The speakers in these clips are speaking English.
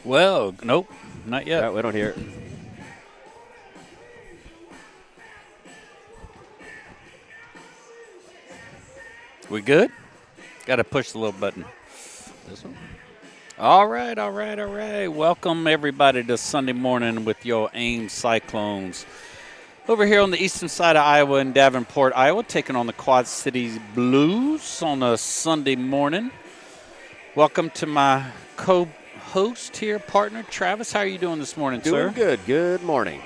Well, nope, not yet. Yeah, we don't hear it. We good? Got to push the little button. This one. All right, all right, all right. Welcome, everybody, to Sunday morning with your Ames Cyclones. Over here on the eastern side of Iowa in Davenport, Iowa, taking on the Quad Cities Blues on a Sunday morning. Welcome to my co-host here, partner, Travis. How are you doing this morning, sir? Doing good. Good morning.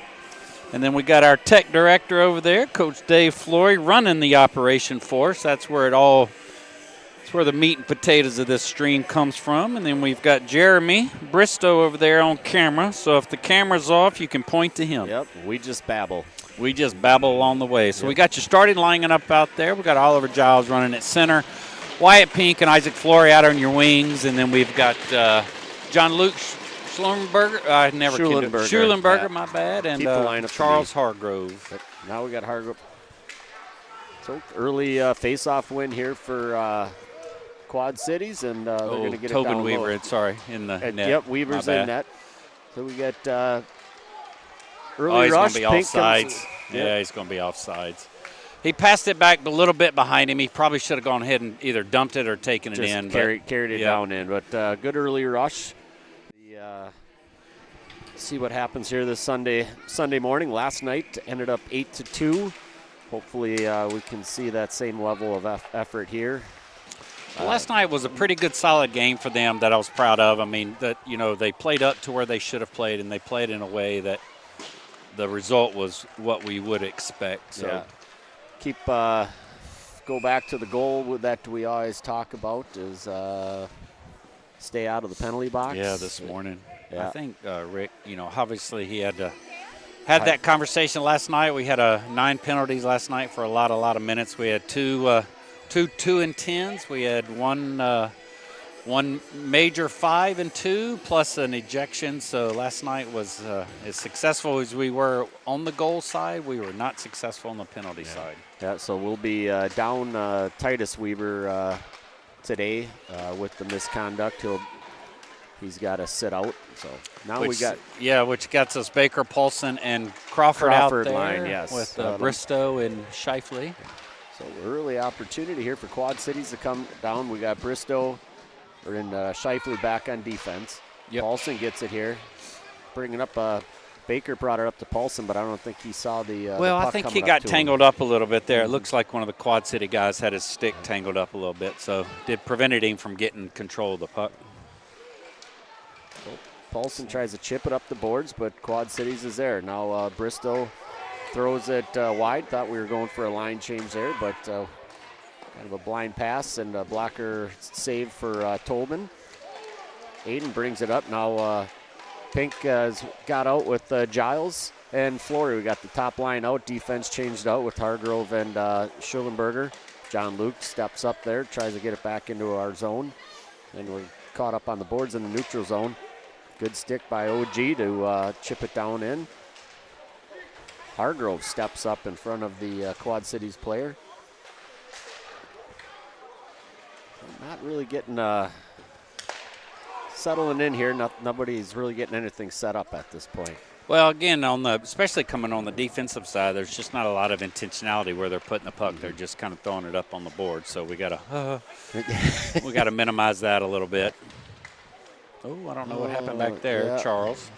And then we got our tech director over there, Coach Dave Flory, running the operation for us. That's where the meat and potatoes of this stream comes from. And then we've got Jeremy Bristow over there on camera. So if the camera's off, you can point to him. Yep, we just babble. We just babble along the way. So we got you starting lining up out there. We got Oliver Giles running at center, Wyatt Pink and Isaac Flory out on your wings. And then we've got John Luke Schulenberger, Schulenberger, yeah. my bad, and Charles Hargrove. But now we got Hargrove. So early face-off win here for Quad Cities, and they're going to get Tobin it down Weaver, low. in the net. Yep, Weaver's in net. So we get early he's rush. He's going to be offsides. Yeah, he's going to be offsides. He passed it back a little bit behind him. He probably should have gone ahead and either dumped it or taken it in. Carried it down in, but good early rush. See what happens here this Sunday morning. Last night ended up 8-2. Hopefully we can see that same level of effort here. Last night was a pretty good, solid game for them that I was proud of. I mean, they played up to where they should have played, and they played in a way that the result was what we would expect. So, go back to the goal that we always talk about is stay out of the penalty box. Yeah, this morning. Yeah. I think Rick, obviously he had that conversation last night. We had 9 penalties last night for a lot of minutes. We had two 2-10s. We had one major 5-2 plus an ejection. So last night was as successful as we were on the goal side. We were not successful on the penalty side. Yeah, so we'll be down Titus Weaver today with the misconduct. He's got to sit out. So now which gets us Baker, Paulson, and Crawford out there line, yes, with Bristow and Shifley. So early opportunity here for Quad Cities to come down. We got Bristow and Shifley back on defense. Yep. Paulson gets it here, bringing up. Baker brought it up to Paulson, but I don't think he saw the. Well, the puck I think coming he got tangled up a little bit there. Mm-hmm. It looks like one of the Quad City guys had his stick tangled up a little bit, so it prevented him from getting control of the puck. Paulson tries to chip it up the boards, but Quad Cities is there. Now Bristow throws it wide. Thought we were going for a line change there, but kind of a blind pass and a blocker save for Tobin. Aiden brings it up. Now Pink has got out with Giles and Flory. We got the top line out. Defense changed out with Hargrove and Schulenberger. John Luke steps up there, tries to get it back into our zone. And we're caught up on the boards in the neutral zone. Good stick by OG to chip it down in. Hargrove steps up in front of the Quad Cities player. Not really getting settling in here. Nobody's really getting anything set up at this point. Well, again, especially coming on the defensive side, there's just not a lot of intentionality where they're putting the puck. They're just kind of throwing it up on the board. So we gotta minimize that a little bit. Oh, I don't know what happened back there, Charles.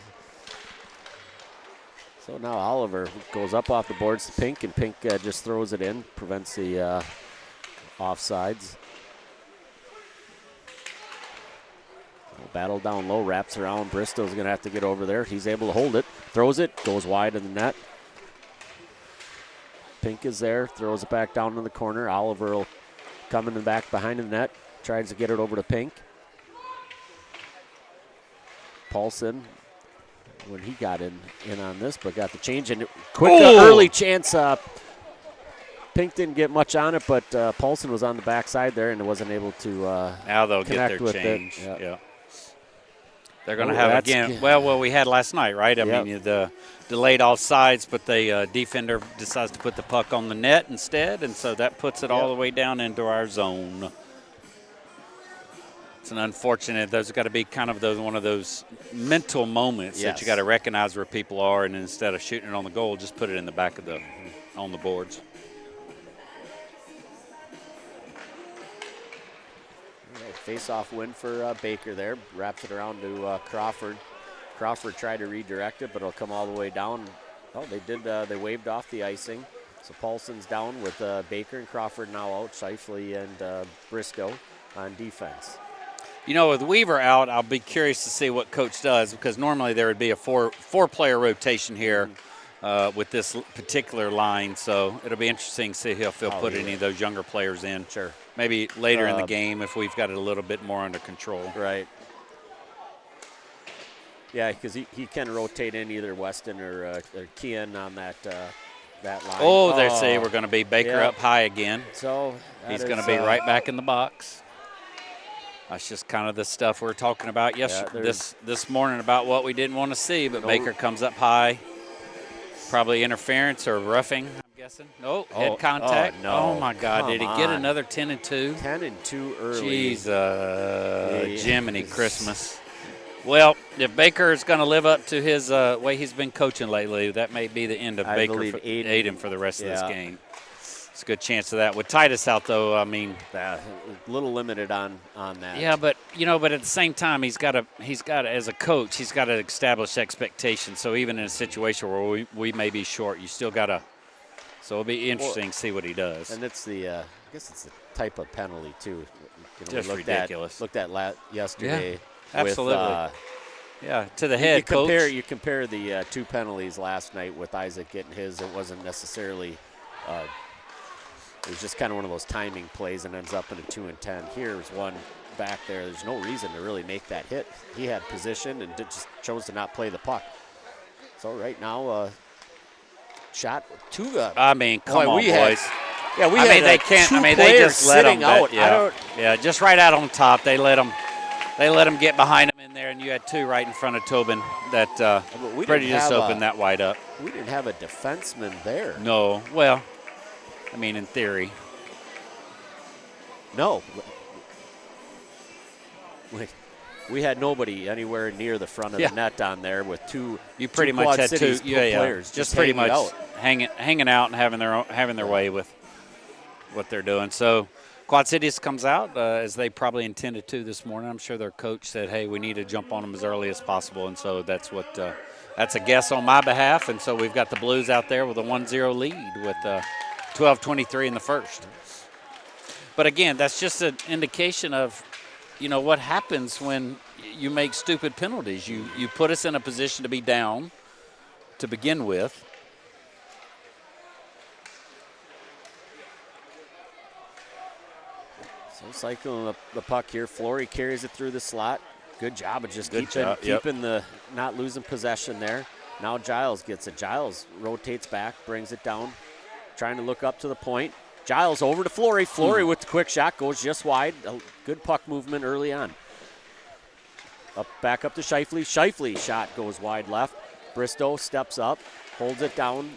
So now Oliver goes up off the boards to Pink, and Pink just throws it in, prevents the offsides. Battle down low, wraps around. Bristow's going to have to get over there. He's able to hold it, throws it, goes wide in the net. Pink is there, throws it back down in the corner. Oliver will come in the back behind the net, tries to get it over to Pink. Paulson, when he got in on this, but got the change and quick early chance. Pink didn't get much on it, but Paulson was on the backside there and wasn't able to now they'll connect get their with change. it. Yeah. They're going to have again. Well, we had last night, right? I mean, the delayed offsides, but the defender decides to put the puck on the net instead, and so that puts it all the way down into our zone. an unfortunate. Those have got to be kind of one of those mental moments that you got to recognize where people are, and instead of shooting it on the goal, just put it in the back of on the boards. Face-off win for Baker there. Wraps it around to Crawford. Crawford tried to redirect it, but it'll come all the way down. Oh, they did. They waved off the icing. So Paulson's down with Baker and Crawford now out. Shifley and Bristow on defense. You know, with Weaver out, I'll be curious to see what Coach does, because normally there would be a four-player rotation here with this particular line. So it'll be interesting to see if he'll put any of those younger players in. Sure. Maybe later in the game if we've got it a little bit more under control. Right. Yeah, because he can rotate in either Weston or Kean on that line. Oh, they say we're going to be Baker up high again. So he's going to be right back in the box. That's just kind of the stuff we were talking about this morning about what we didn't want to see, but Baker comes up high. Probably interference or roughing, I'm guessing. No, head contact. No. Oh, my God. Did he get another 10-2? 10-2 early. Jeez, Jiminy Christmas. Well, if Baker is going to live up to his way he's been coaching lately, that may be the end of Baker Aiden for the rest of this game. It's a good chance of that. With Titus out, though, I mean, a little limited on that. Yeah, but at the same time, he's got as a coach, he's got to establish expectations. So even in a situation where we may be short, you still got to. So it'll be interesting to see what he does. And it's I guess it's the type of penalty too. Just ridiculous. Looked at yesterday. Yeah, absolutely. To the head, coach. You compare the two penalties last night with Isaac getting his. It wasn't necessarily. It was just kind of one of those timing plays and ends up in a 2-10. Here's one back there. There's no reason to really make that hit. He had position and just chose to not play the puck. So right now, shot two. I mean, come on, boys. They can't. They just let them out. Just right out on top. They let them get behind him in there, and you had two right in front of Tobin that pretty just opened that wide up. We didn't have a defenseman there. No. Well, I mean, in theory. No. We had nobody anywhere near the front of the net on there with two. You pretty much had two players just pretty much hanging out and having their way with what they're doing. So Quad Cities comes out as they probably intended to this morning. I'm sure their coach said, "Hey, we need to jump on them as early as possible," and so that's what. That's a guess on my behalf, and so we've got the Blues out there with a 1-0 lead with 12:23 in the first. But again, that's just an indication of, what happens when you make stupid penalties. You put us in a position to be down to begin with. So cycling the puck here. Flory carries it through the slot. Good job of just keeping not losing possession there. Now Giles gets it. Giles rotates back, brings it down, trying to look up to the point. Giles over to Flory. Flory with the quick shot goes just wide. A good puck movement early on. Back up to Shifley. Shifley shot goes wide left. Bristow steps up, holds it down.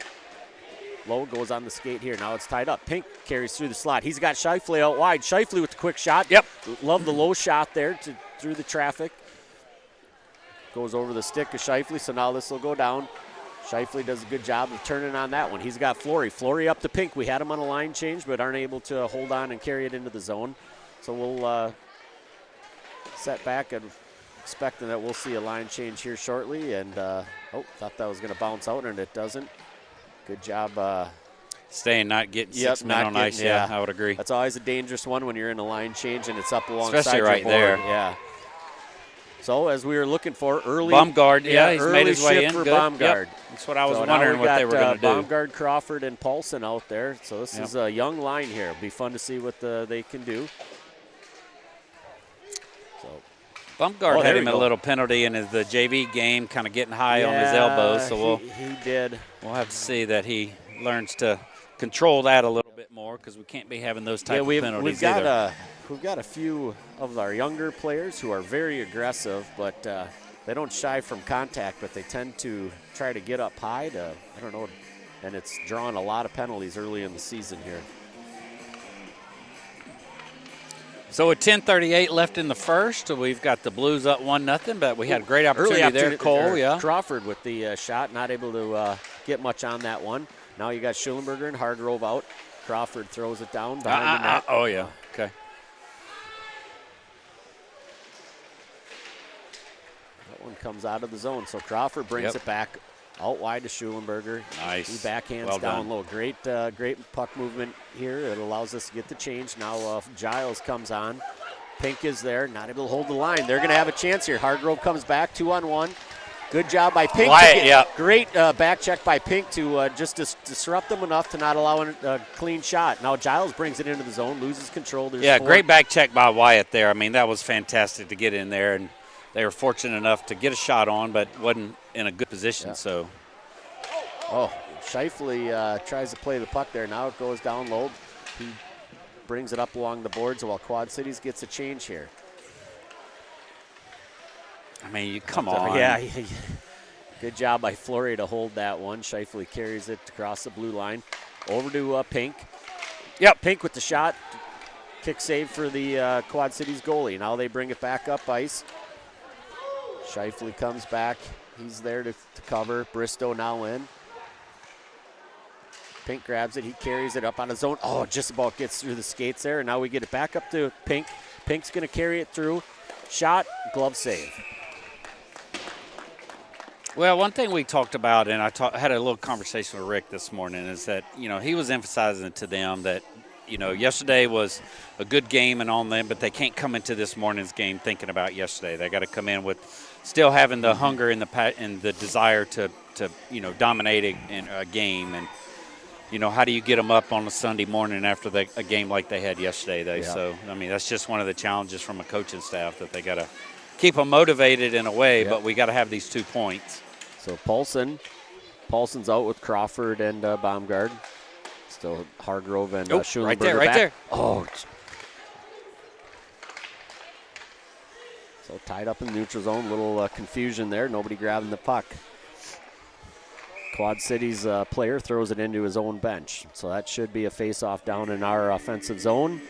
Low goes on the skate here. Now it's tied up. Pink carries through the slot. He's got Shifley out wide. Shifley with the quick shot. Yep. Love the low shot there through the traffic. Goes over the stick of Shifley, so now this will go down. Shifley does a good job of turning on that one. He's got Flory. Flory up to Pink. We had him on a line change, but aren't able to hold on and carry it into the zone. So we'll set back and expecting that we'll see a line change here shortly. And, thought that was going to bounce out, and it doesn't. Good job. Staying, not getting 6 men on ice. Yeah, I would agree. That's always a dangerous one when you're in a line change and it's up alongside especially your right board. there. Yeah. So as we were looking for early. Baumgard, he's made his way in. For good. Baumgard. Yep. That's what I was wondering what they were going to do. Baumgard, Crawford, and Paulson out there. So this is a young line here. It'll be fun to see what they can do. So Baumgard had him a little penalty in the JV game, kind of getting high on his elbow. So he did. We'll have to see that he learns to control that a little bit more, because we can't be having those type of penalties either. We've got a few of our younger players who are very aggressive, but they don't shy from contact, but they tend to try to get up high and it's drawing a lot of penalties early in the season here. So with 10:38 left in the first, we've got the Blues up 1-0, but we had a great opportunity there. Cole, yeah. Crawford with the shot, not able to get much on that one. Now you got Schulenberger and Hargrove out. Crawford throws it down behind the net. Oh, yeah. Okay. That one comes out of the zone. So Crawford brings it back out wide to Schulenberger. Nice. He backhands down low. Great puck movement here. It allows us to get the change. Now Giles comes on. Pink is there, not able to hold the line. They're going to have a chance here. Hargrove comes back, 2-on-1. Good job by Pink. Great back check by Pink to just disrupt them enough to not allow a clean shot. Now Giles brings it into the zone, loses control. Great back check by Wyatt there. I mean, that was fantastic to get in there, and they were fortunate enough to get a shot on, but wasn't in a good position. So, Scheifele tries to play the puck there. Now it goes down low. He brings it up along the boards while Quad Cities gets a change here. I mean, come on. Yeah. Good job by Fleury to hold that one. Scheifele carries it across the blue line. Over to Pink. Yep. Pink with the shot. Kick save for the Quad Cities goalie. Now they bring it back up ice. Scheifele comes back. He's there to cover. Bristow now in. Pink grabs it. He carries it up on his own. Oh, just about gets through the skates there. And now we get it back up to Pink. Pink's going to carry it through. Shot, glove save. Well, one thing we talked about, and I had a little conversation with Rick this morning, is that, he was emphasizing to them that, yesterday was a good game and on them, but they can't come into this morning's game thinking about yesterday. They got to come in with still having the hunger and the desire to dominate a game. And, how do you get them up on a Sunday morning after a game like they had yesterday? So, I mean, that's just one of the challenges from a coaching staff, that they got to keep them motivated in a way, but we got to have these 2 points. So Paulson's out with Crawford and Baumgard. Still Hargrove and Schulenberger right there. Oh. So tied up in the neutral zone. Little confusion there. Nobody grabbing the puck. Quad Cities player throws it into his own bench. So that should be a face-off down in our offensive zone.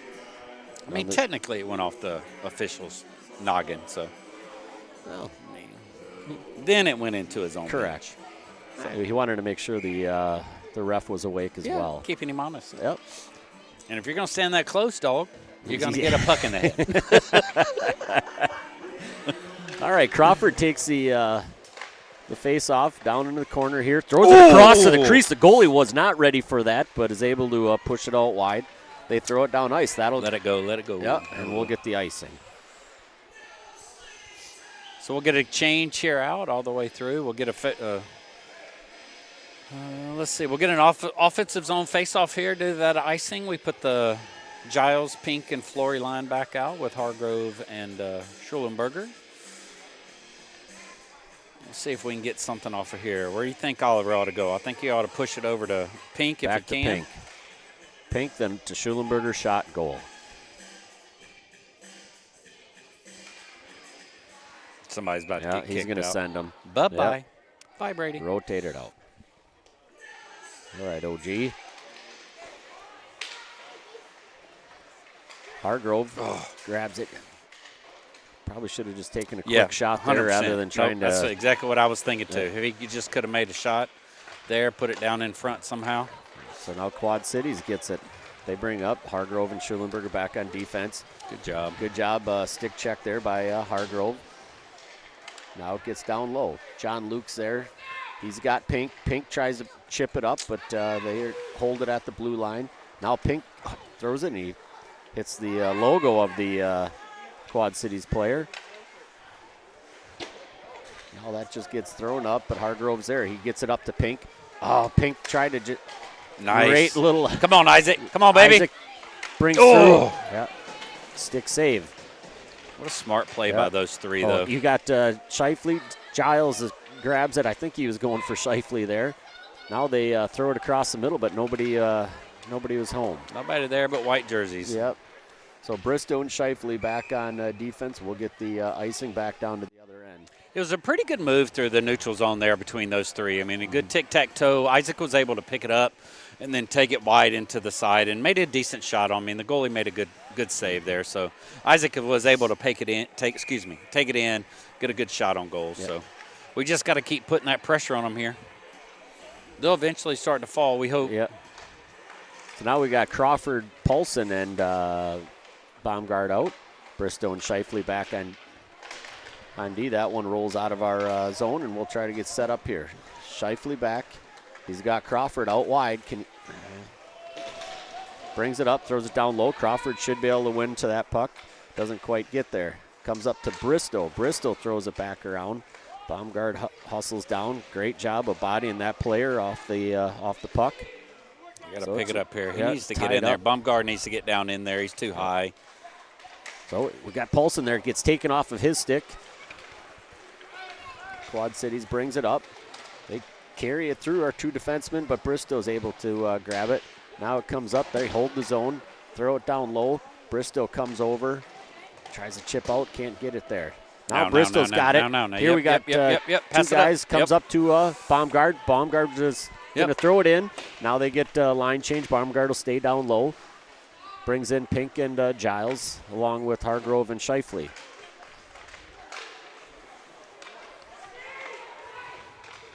I mean, technically it went off the official's noggin, so. Well, then it went into his own correct. So he wanted to make sure the ref was awake as well. Keeping him honest. Yep. And if you're going to stand that close, dog, you're going to get a puck in the head. All right, Crawford takes the face-off down into the corner here. Throws it across to the crease. The goalie was not ready for that, but is able to push it out wide. They throw it down ice. That'll let it go. Yep, and we'll get the icing. So we'll get a change here out all the way through. We'll get let's see. We'll get an offensive zone face-off here. Do that icing. We put the Giles, Pink, and Fleury line back out with Hargrove and Schulenberger. Let's see if we can get something off of here. Where do you think Oliver ought to go? I think he ought to push it over to Pink if he can. Pink. Pink, then to Schulenberger, shot, goal. Somebody's about to get kicked out. He's going to send him. Bye-bye. Yep. Bye, Brady. Rotate it out. All right, OG. Hargrove grabs it. Probably should have just taken a quick shot there 100%. rather than trying to. That's exactly what I was thinking, too. If he just could have made a shot there, put it down in front somehow. So now Quad Cities gets it. They bring up Hargrove and Schulenberger back on defense. Good job. Good job. Stick check there by Hargrove. Now it gets down low. John Luke's there. He's got Pink. Pink tries to chip it up, but they hold it at the blue line. Now Pink throws it, and he hits the logo of the Quad Cities player. Now that just gets thrown up, but Hargrove's there. He gets it up to Pink. Oh, Pink tried to nice. Great little. Come on, Isaac. Come on, baby. Isaac brings through. Yep. Stick save. What a smart play by those three, though. You got Scheifele. Giles grabs it. I think he was going for Scheifele there. Now they throw it across the middle, but nobody was home. Nobody there but white jerseys. Yep. So Bristow and Scheifele back on defense. We'll get the icing back down to the other end. It was a pretty good move through the neutral zone there between those three. I mean, a good tic-tac-toe. Isaac was able to pick it up and then take it wide into the side and made a decent shot on me. And the goalie made a good save there. So Isaac was able to take it in, take it in, get a good shot on goal. Yep. So we just got to keep putting that pressure on them here. They'll eventually start to fall, we hope. Yep. So now we got Crawford, Paulson, and Baumgart out. Bristow and Shifley back on D. That one rolls out of our zone, and we'll try to get set up here. Shifley back. He's got Crawford out wide. Brings it up, throws it down low. Crawford should be able to win to that puck. Doesn't quite get there. Comes up to Bristow. Bristow throws it back around. Baumgart hustles down. Great job of bodying that player off the puck. You got to pick it up here. He needs to get in there. Baumgart needs to get down in there. He's too high. So we got Paulson there. Gets taken off of his stick. Quad Cities brings it up. They carry it through our two defensemen, but Bristow's able to grab it. Now it comes up. They hold the zone. Throw it down low. Bristow comes over. Tries to chip out. Can't get it there. Now Bristow's got it. Here we got two guys. Comes up to Baumgart. Baumgart is going to throw it in. Now they get line change. Baumgart will stay down low. Brings in Pink and Giles along with Hargrove and Shifley.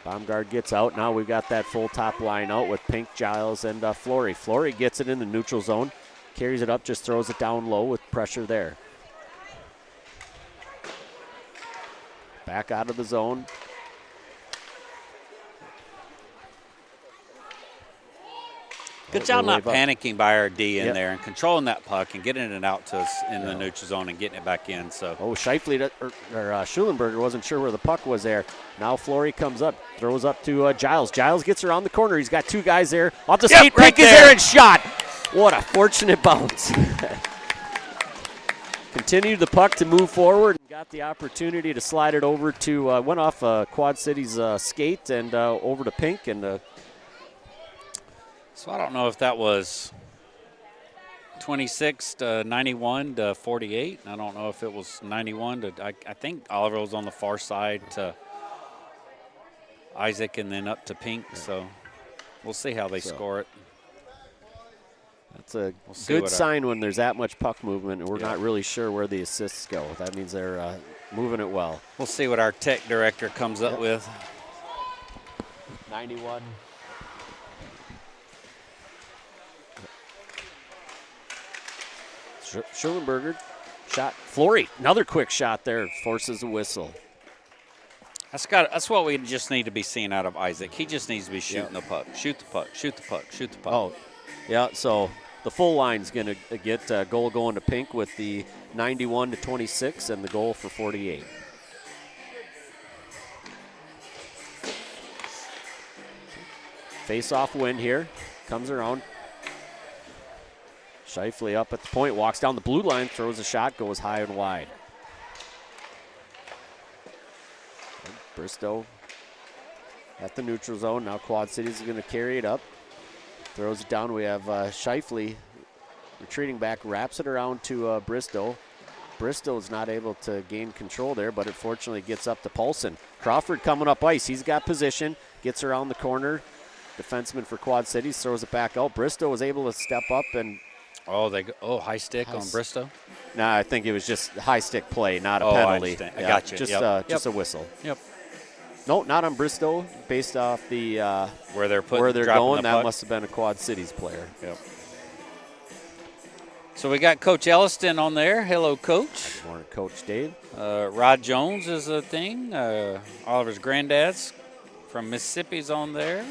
Baumgart gets out. Now we've got that full top line out with Pink, Giles, and Flory. Flory gets it in the neutral zone. Carries it up, just throws it down low with pressure there. Back out of the zone. Good job not panicking by our D in there and controlling that puck and getting it out to us in the neutral zone and getting it back in. So Shifley or Schulenberger wasn't sure where the puck was there. Now Flory comes up, throws up to Giles. Giles gets around the corner. He's got two guys there. Off the skate, Pink is there and shot. What a fortunate bounce. Continued the puck to move forward. Got the opportunity to slide it over to, went off Quad City's skate and over to Pink. And so I don't know if that was 26 to 91 to 48. I don't know if it was 91 to, I think Oliver was on the far side to Isaac and then up to Pink. So we'll see how they score it. That's a good sign when there's that much puck movement and we're not really sure where the assists go. That means they're moving it well. We'll see what our tech director comes up with. 91. Schulenberger shot. Flory, another quick shot there, forces a whistle. That's what we just need to be seeing out of Isaac. He just needs to be shooting the puck. Shoot the puck, shoot the puck, shoot the puck. Oh, yeah, so the full line's going to get a goal going to Pink with the 91 to 26 and the goal for 48. Face-off win here. Comes around. Shifley up at the point, walks down the blue line, throws a shot, goes high and wide. Bristow at the neutral zone. Now Quad Cities is going to carry it up. Throws it down. We have Shifley retreating back, wraps it around to Bristow. Bristow is not able to gain control there, but it fortunately gets up to Paulson. Crawford coming up ice. He's got position, gets around the corner. Defenseman for Quad Cities throws it back out. Bristow was able to step up and high stick on Bristow? Nah, I think it was just high stick play, not a penalty. I got you. Just a whistle. Yep. No, not on Bristow. Based off the where they're going, that must have been a Quad Cities player. Yep. So we got Coach Elliston on there. Hello, Coach. Good morning, Coach Dave. Rod Jones is a thing. Oliver's granddad's from Mississippi's on there.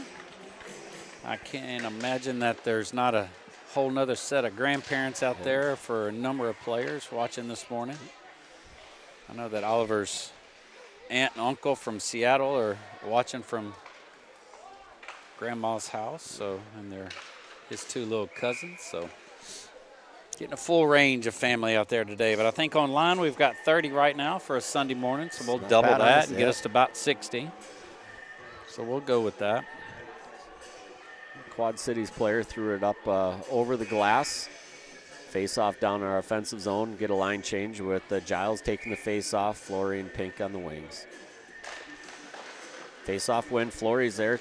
I can't imagine that there's not a whole nother set of grandparents out there for a number of players watching this morning. I know that Oliver's aunt and uncle from Seattle are watching from grandma's house, so, and they're his two little cousins, so getting a full range of family out there today. But I think online we've got 30 right now for a Sunday morning, so we'll double that and get us to about 60. So we'll go with that. Quad Cities player threw it up over the glass. Face off down our offensive zone. Get a line change with Giles taking the face off. Flory and Pink on the wings. Face-off win. Flory's there.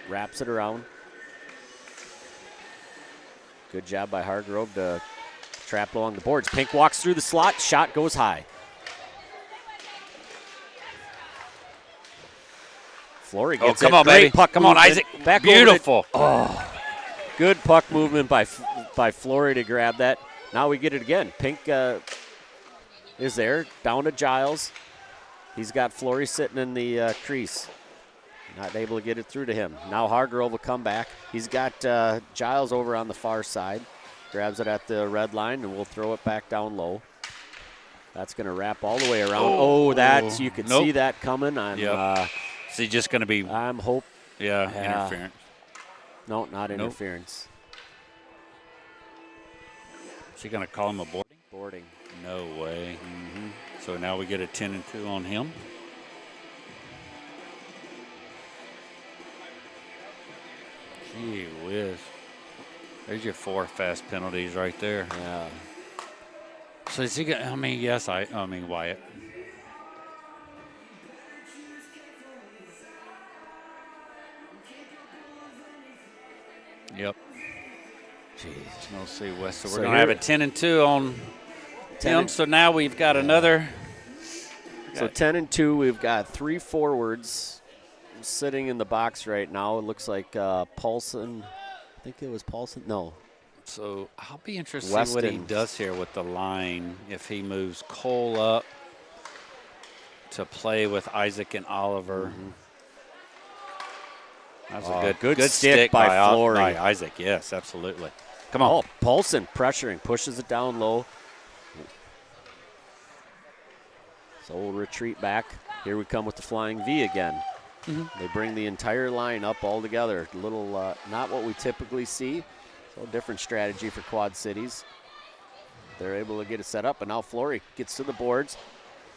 Wraps it around. Good job by Hargrove to trap along the boards. Pink walks through the slot. Shot goes high. Flory gets come it. on, Great baby. puck Come on, movement. Isaac. Back Beautiful. Good puck movement by Flory to grab that. Now we get it again. Pink is there. Down to Giles. He's got Flory sitting in the crease. Not able to get it through to him. Now Hargrove will come back. He's got Giles over on the far side. Grabs it at the red line, and we'll throw it back down low. That's going to wrap all the way around. That's you could see that coming. Is he just going to be? Interference. No, not interference. Is he going to call him a boarding? Boarding. No way. So now we get a 10-2 on him. Gee whiz. There's your 4 fast penalties right there. Yeah. So is he going to, Wyatt. Yep. Jeez. No see West. So we're going to have a 10-2 on him. So now we've got another. So 10-2, we've got 3 forwards sitting in the box right now. It looks like Paulson. I think it was Paulson. No. So I'll be interested to see what he does here with the line. If he moves Cole up to play with Isaac and Oliver. That's a good stick by Flory. By Isaac, yes, absolutely. Come on. Paulson pressuring, pushes it down low. So we'll retreat back. Here we come with the flying V again. They bring the entire line up all together. A little, not what we typically see. So a different strategy for Quad Cities. They're able to get it set up, and now Flory gets to the boards,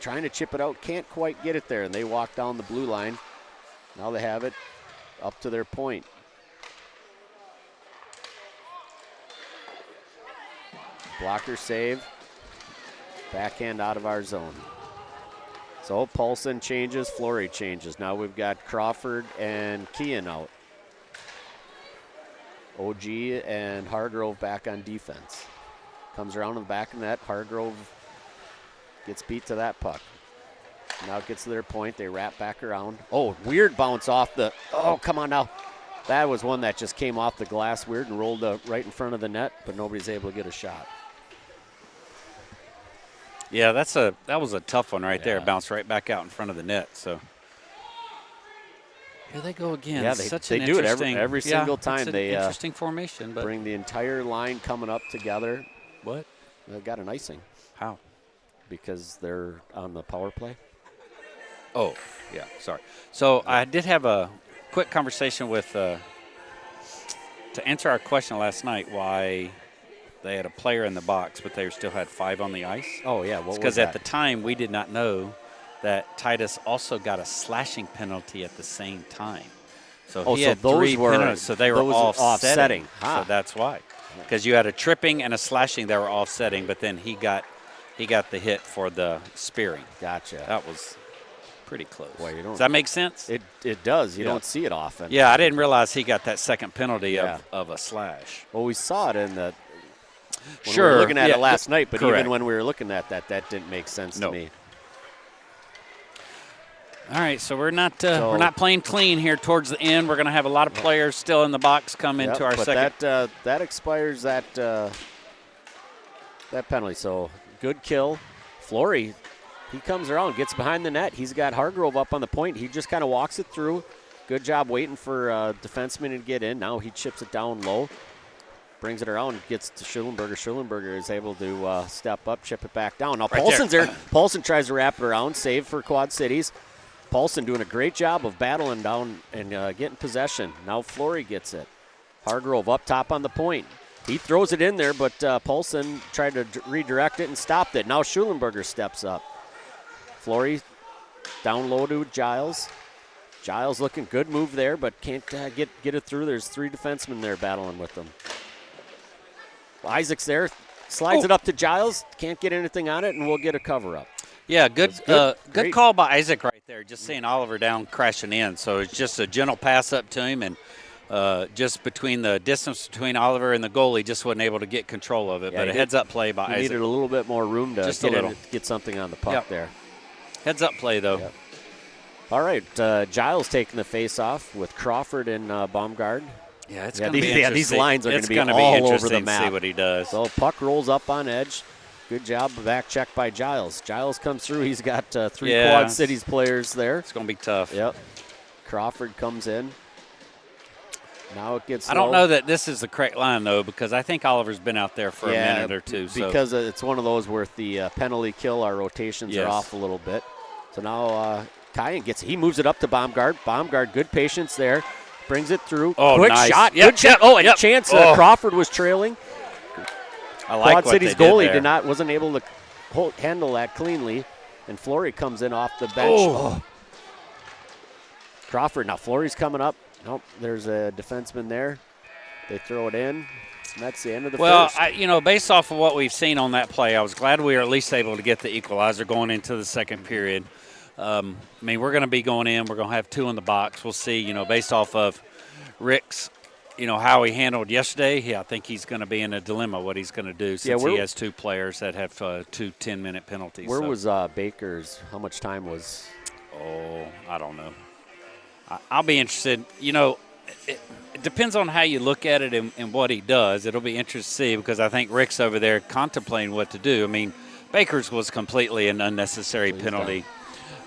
trying to chip it out, can't quite get it there, and they walk down the blue line. Now they have it up to their point. Blocker save. Backhand out of our zone. So Paulson changes, Flory changes. Now we've got Crawford and Kean out. OG and Hargrove back on defense. Comes around in the back of the net. Hargrove gets beat to that puck. Now it gets to their point. They wrap back around. Oh, weird bounce off the. Oh, come on now. That was one that just came off the glass weird and rolled right in front of the net, but nobody's able to get a shot. Yeah, that was a tough one right there. Bounced right back out in front of the net. So here they go again. Yeah, they do it every single time. It's an interesting formation, but bring the entire line coming up together. What? They got an icing. How? Because they're on the power play. Oh, yeah. Sorry. So I did have a quick conversation with to answer our question last night why they had a player in the box, but they still had 5 on the ice. Oh, yeah. What was that? Because at the time, we did not know that Titus also got a slashing penalty at the same time. So he had 3 penalties, so they were offsetting. So that's why. Because you had a tripping and a slashing that were offsetting, but then he got the hit for the spearing. Gotcha. That was pretty close. Boy, does that make sense? It does. You don't see it often. Yeah, I didn't realize he got that second penalty of a slash. Well, we saw it in the – we were looking at it last night, but correct. Even when we were looking at that didn't make sense to me. All right, so we're not playing clean here towards the end. We're going to have a lot of players still in the box come into our second. That expires that penalty. So good kill. Flory, he comes around, gets behind the net. He's got Hargrove up on the point. He just kind of walks it through. Good job waiting for defenseman to get in. Now he chips it down low. Brings it around, gets to Schulenberger. Schulenberger is able to step up, chip it back down. Now Paulson's there. Paulson tries to wrap it around, save for Quad Cities. Paulson doing a great job of battling down and getting possession. Now Flory gets it. Hargrove up top on the point. He throws it in there, but Paulson tried to redirect it and stopped it. Now Schulenberger steps up. Flory down low to Giles. Giles looking good move there, but can't get it through. There's 3 defensemen there battling with them. Isaac's there, slides it up to Giles, can't get anything on it, and we'll get a cover-up. Yeah, good call by Isaac right right there, just seeing Oliver down crashing in. So it's just a gentle pass up to him, and just between the distance between Oliver and the goalie, just wasn't able to get control of it. Yeah, but a heads-up play by he Isaac. needed a little bit more room to Just a little. get something on the puck there. Heads-up play, though. Yep. All right, Giles taking the face-off with Crawford and Baumgard. Yeah, it's going to be interesting. Yeah, these lines are going to be all over the map. See what he does. So puck rolls up on edge. Good job, back check by Giles. Giles comes through. He's got 3 Quad Cities players there. It's going to be tough. Yep. Crawford comes in. Now it gets I don't know that this is the correct line, though, because I think Oliver's been out there for a minute or two. Because it's one of those where the penalty kill, our rotations are off a little bit. So now Kyan he moves it up to Baumgard. Baumgard, good patience there. Brings it through. Oh, quick nice. shot. Yep, Good shot. Oh, and a chance. Crawford was trailing. I like Quad what City's they did goalie there. wasn't able to handle that cleanly, and Flory comes in off the bench. Oh. Crawford. Now Flory's coming up. Nope, there's a defenseman there. They throw it in. And that's the end of the first. Well, based off of what we've seen on that play, I was glad we were at least able to get the equalizer going into the second period. We're going to be going in. We're going to have 2 in the box. We'll see, based off of Rick's, how he handled yesterday. Yeah, I think he's going to be in a dilemma what he's going to do since he has 2 players that have 2 10-minute penalties. Where was Baker's? How much time was? Oh, I don't know. I'll be interested. It depends on how you look at it and what he does. It'll be interesting to see because I think Rick's over there contemplating what to do. I mean, Baker's was completely an unnecessary penalty. Done.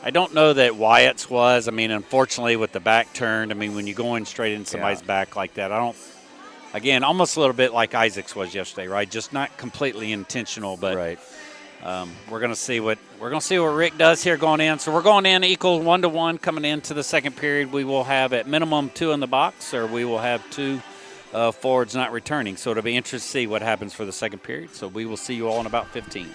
I don't know that Wyatt's was. I mean, unfortunately, with the back turned, when you go in straight in somebody's back like that, again, almost a little bit like Isaac's was yesterday, right? Just not completely intentional, but right. We're going to see what Rick does here going in. So we're going in equal 1-1 coming into the second period. We will have at minimum 2 in the box, or we will have 2 forwards not returning. So it'll be interesting to see what happens for the second period. So we will see you all in about 15.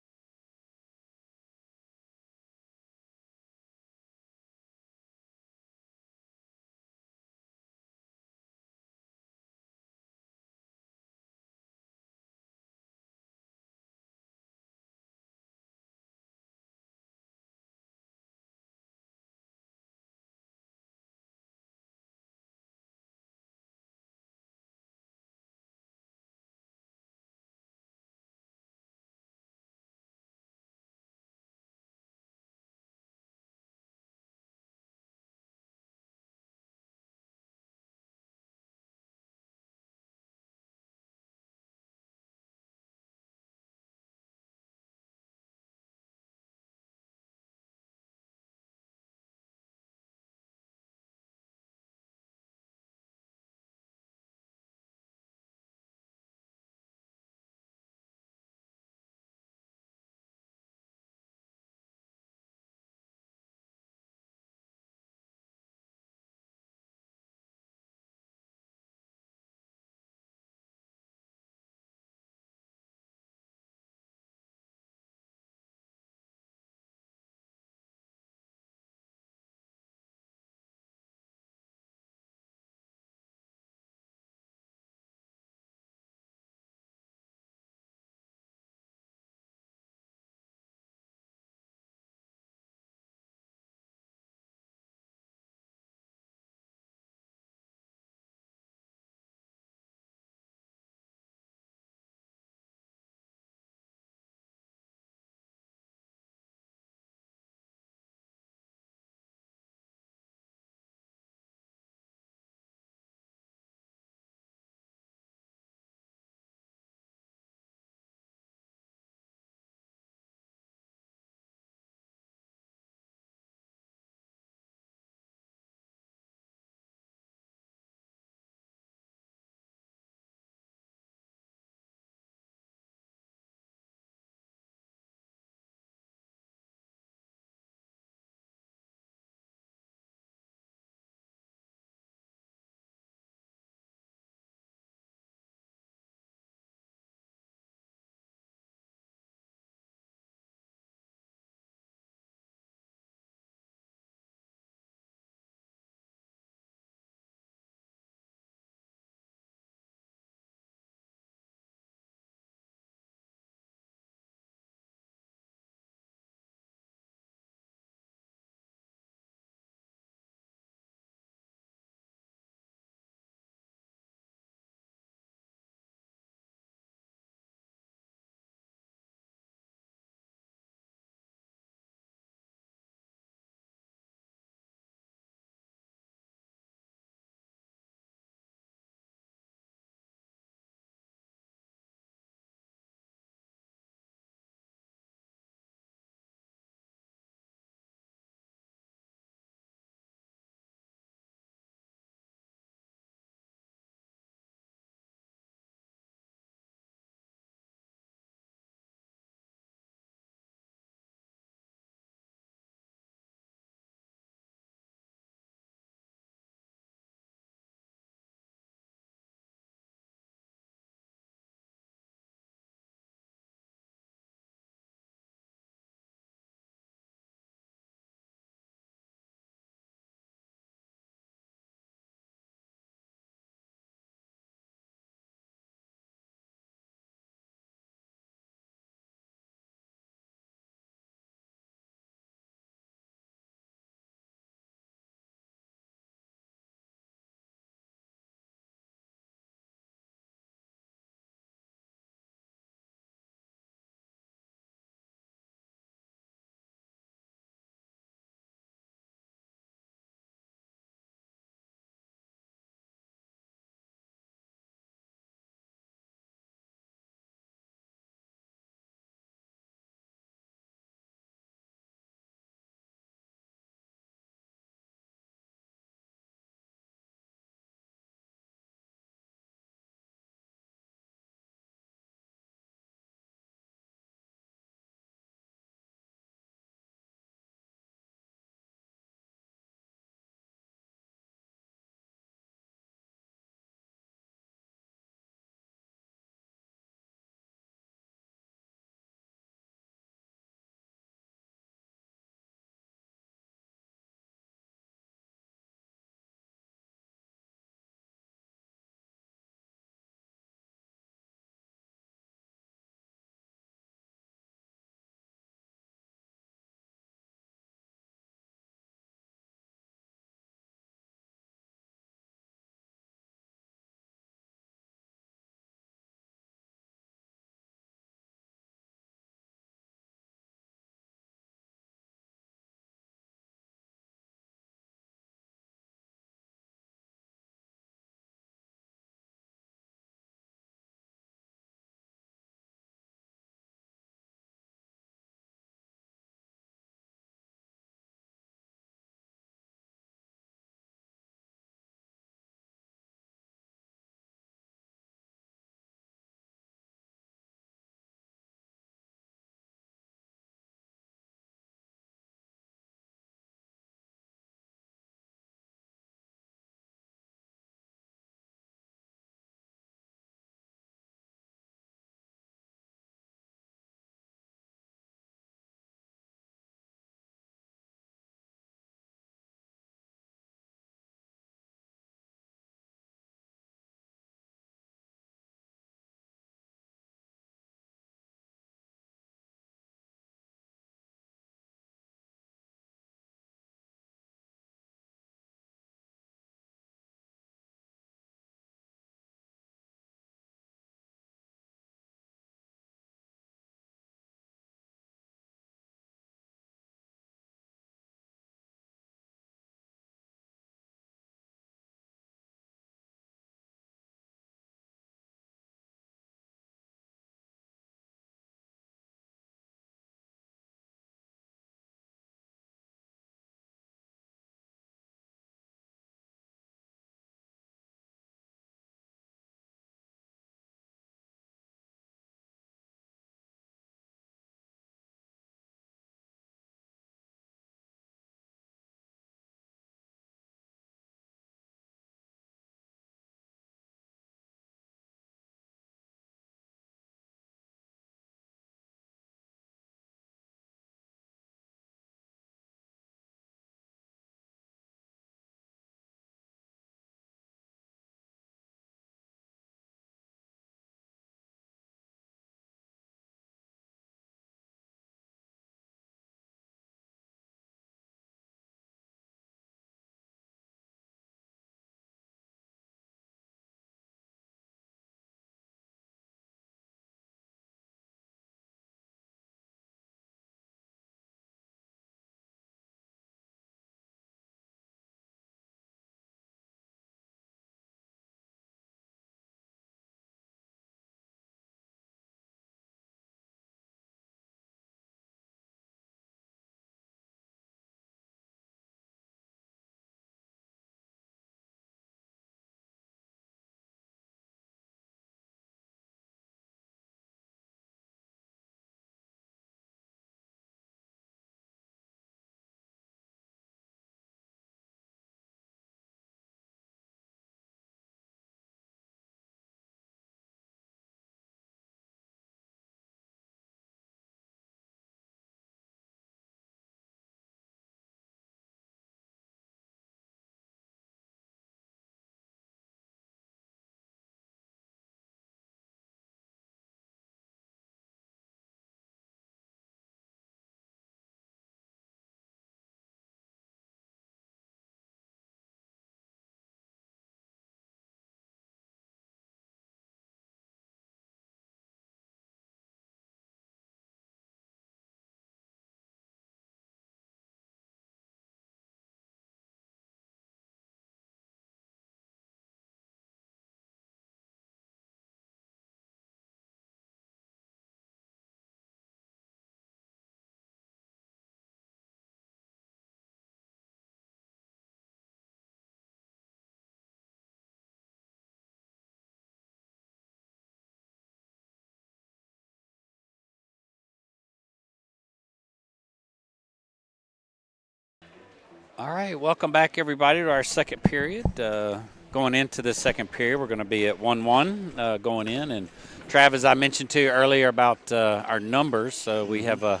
All right, welcome back, everybody, to our second period. Going into this second period, we're going to be at 1-1 going in. And Trav, as I mentioned to you earlier about our numbers, we have a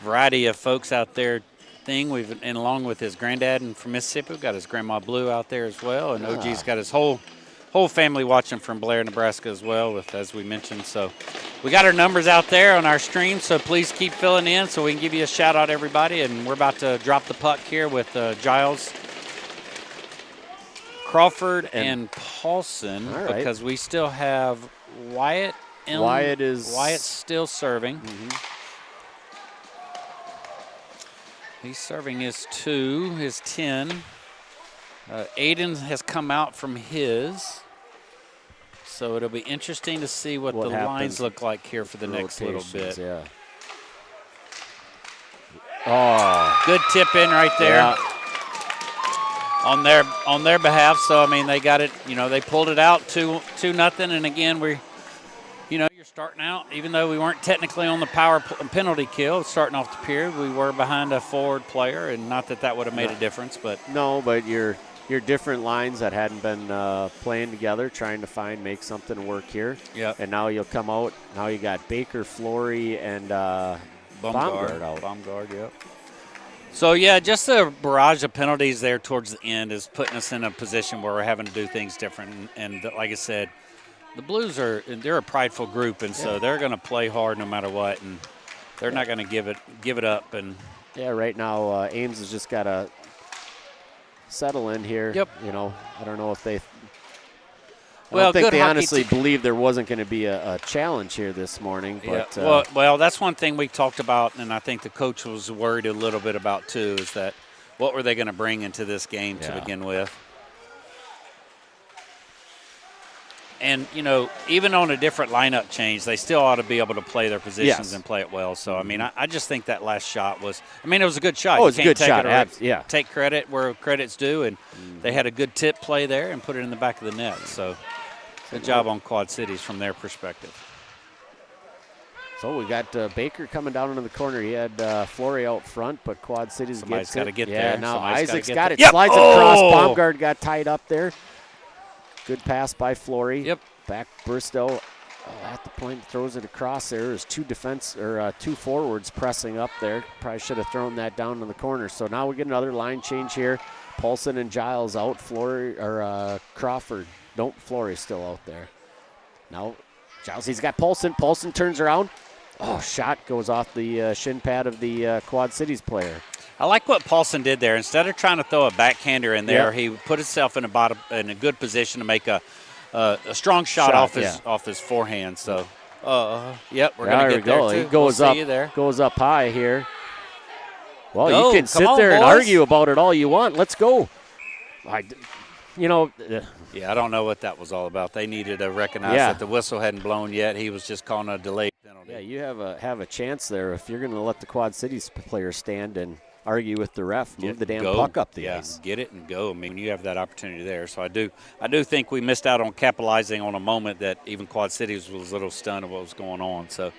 variety of folks out there. And along with his granddad and from Mississippi, we've got his grandma Blue out there as well, and OG's got his whole family watching from Blair, Nebraska as well, as we mentioned. So we got our numbers out there on our stream, so please keep filling in so we can give you a shout out, everybody. And we're about to drop the puck here with Giles, Crawford, and Paulson, because we still have Wyatt. Wyatt's still serving. He's serving his 2, his 10. Aiden has come out from his. So it'll be interesting to see what the lines look like here for the next little bit. Yeah. Oh, good tip in right there on their behalf. So I mean, they got it. They pulled it out 2-0. And again, you're starting out, even though we weren't technically on the power penalty kill, starting off the period, we were behind a forward player, and not that would have made a difference, but but your different lines that hadn't been playing together, trying to make something work here. Yeah. And now you'll come out. Now you got Baker, Flory, and Baumgard out. Baumgard, yep. So yeah, just the barrage of penalties there towards the end is putting us in a position where we're having to do things different. And like I said, the Blues they're a prideful group, and so they're going to play hard no matter what, and they're not going to give it up. And right now Ames has just got to settle in here. Yep. I don't know if they. I don't think they honestly believed there wasn't going to be a challenge here this morning. But well, that's one thing we talked about, and I think the coach was worried a little bit about too, is that what were they going to bring into this game to begin with. And, even on a different lineup change, they still ought to be able to play their positions and play it well. So, I mean, I just think that last shot it was a good shot. Oh, it was a good shot. Take credit where credit's due, and they had a good tip play there and put it in the back of the net. So, good job on Quad Cities from their perspective. So, we got Baker coming down into the corner. He had Flory out front, but Quad Cities Somebody's got to get there. there. Now Isaac's got it. Yep. Slides it across. Baumgard got tied up there. Good pass by Flory. Yep. Back Bristow at the point, throws it across there. There's two forwards pressing up there. Probably should have thrown that down in the corner. So now we get another line change here. Paulson and Giles out. Crawford. Flory's still out there. Now Giles, he's got Paulson. Paulson turns around. Oh, shot goes off the shin pad of the Quad Cities player. I like what Paulson did there. Instead of trying to throw a backhander in there, he put himself in a good position to make a strong shot off his forehand. So, we're going to get there too. He goes we'll up. See you there. Goes up high here. Well, you can sit there and argue about it all you want. Let's go. I don't know what that was all about. They needed to recognize that the whistle hadn't blown yet. He was just calling a delayed penalty. Yeah, you have a chance there if you're going to let the Quad Cities player stand and argue with the ref. Move the damn puck up the ice. Get it and go. I mean, you have that opportunity there. So I do think we missed out on capitalizing on a moment that even Quad Cities was a little stunned of what was going on. So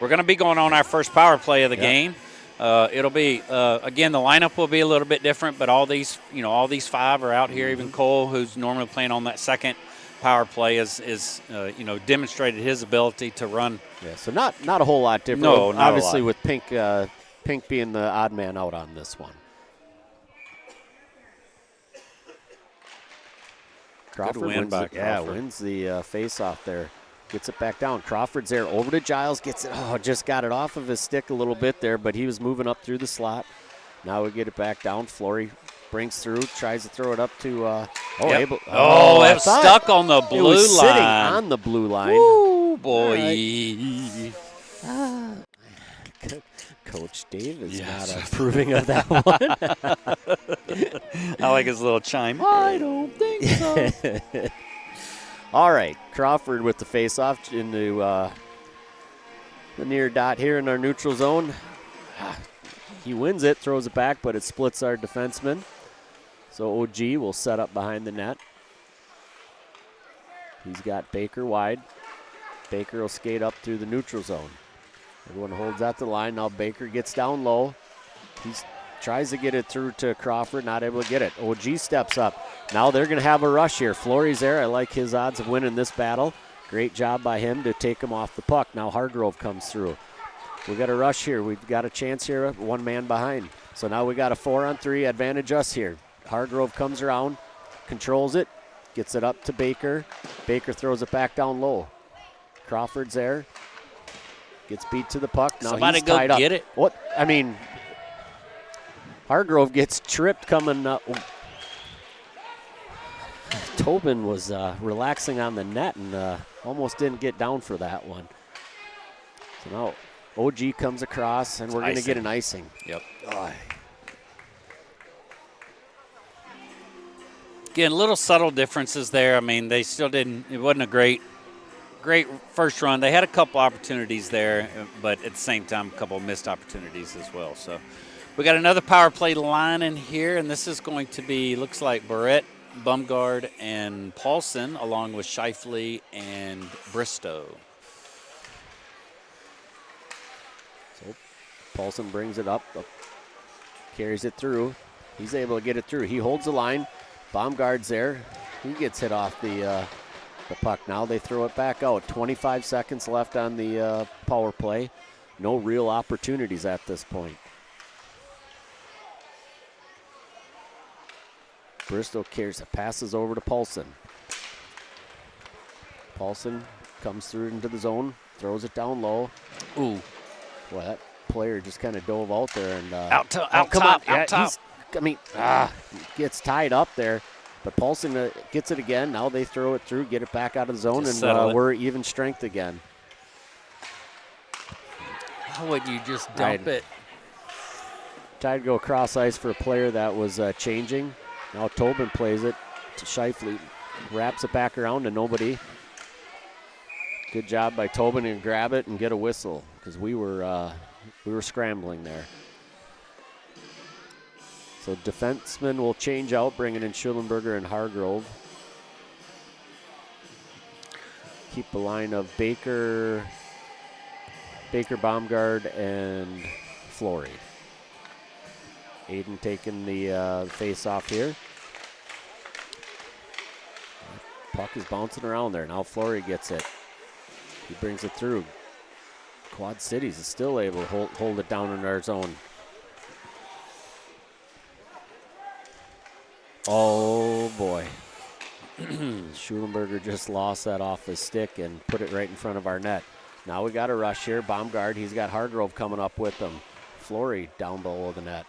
we're going to be going on our first power play of the game. It'll be again, the lineup will be a little bit different, but all these five are out here. Even Cole, who's normally playing on that second power play, is demonstrated his ability to run. Yeah, so not a whole lot different. No, not obviously a lot. With Pink being the odd man out on this one. Crawford wins the face-off there. Gets it back down. Crawford's there. Over to Giles. Gets it. Oh, just got it off of his stick a little bit there, but he was moving up through the slot. Now we get it back down. Flory brings through. Tries to throw it up to it was stuck on the blue line. It was sitting on the blue line. Ooh, boy. Coach Dave is not approving of that one. I like his little chime. I don't think so. All right, Crawford with the face-off into the near dot here in our neutral zone. He wins it, throws it back, but it splits our defenseman. So OG will set up behind the net. He's got Baker wide. Baker will skate up through the neutral zone. Everyone holds at the line. Now Baker gets down low. He's tries to get it through to Crawford, not able to get it. OG steps up. Now they're going to have a rush here. Flory's there. I like his odds of winning this battle. Great job by him to take him off the puck. Now Hargrove comes through. We got a rush here. We've got a chance here, one man behind. So now we got a 4-on-3 advantage us here. Hargrove comes around, controls it, gets it up to Baker. Baker throws it back down low. Crawford's there. Gets beat to the puck. Now Somebody he's tied go up. get it. What? I mean, Hargrove gets tripped coming up. Tobin was relaxing on the net and almost didn't get down for that one. So now OG comes across, and we're going to get an icing. Yep. Oh. Again, little subtle differences there. I mean, they still didn't. It wasn't a great first run. They had a couple opportunities there, but at the same time, a couple of missed opportunities as well. So we got another power play line in here, and this is going to be, looks like Barrett, Bumgard, and Paulson, along with Shifley and Bristow. So Paulson brings it up, carries it through. He's able to get it through. He holds the line. Baumgart's there. He gets hit off the puck. Now they throw it back out. 25 seconds left on the power play. No real opportunities at this point. Bristow carries it, passes over to Paulson. Paulson comes through into the zone, throws it down low. Ooh. Well, that player just kind of dove out there and out top. Gets tied up there. But Paulson gets it again. Now they throw it through, get it back out of the zone, Just and we're even strength again. How would you just dump it? Tried to go across ice for a player that was changing. Now Tobin plays it to Shifley. Wraps it back around to nobody. Good job by Tobin to grab it and get a whistle because we were scrambling there. So defensemen will change out, bringing in Schulenberger and Hargrove. Keep the line of Baker, Baumgard, and Flory. Aiden taking the face-off here. Puck is bouncing around there. Now Flory gets it. He brings it through. Quad Cities is still able to hold it down in our zone. Oh, boy. Schulenberger just lost that off his stick and put it right in front of our net. Now we got a rush here. Baumgard, he's got Hargrove coming up with him. Flory down below the net.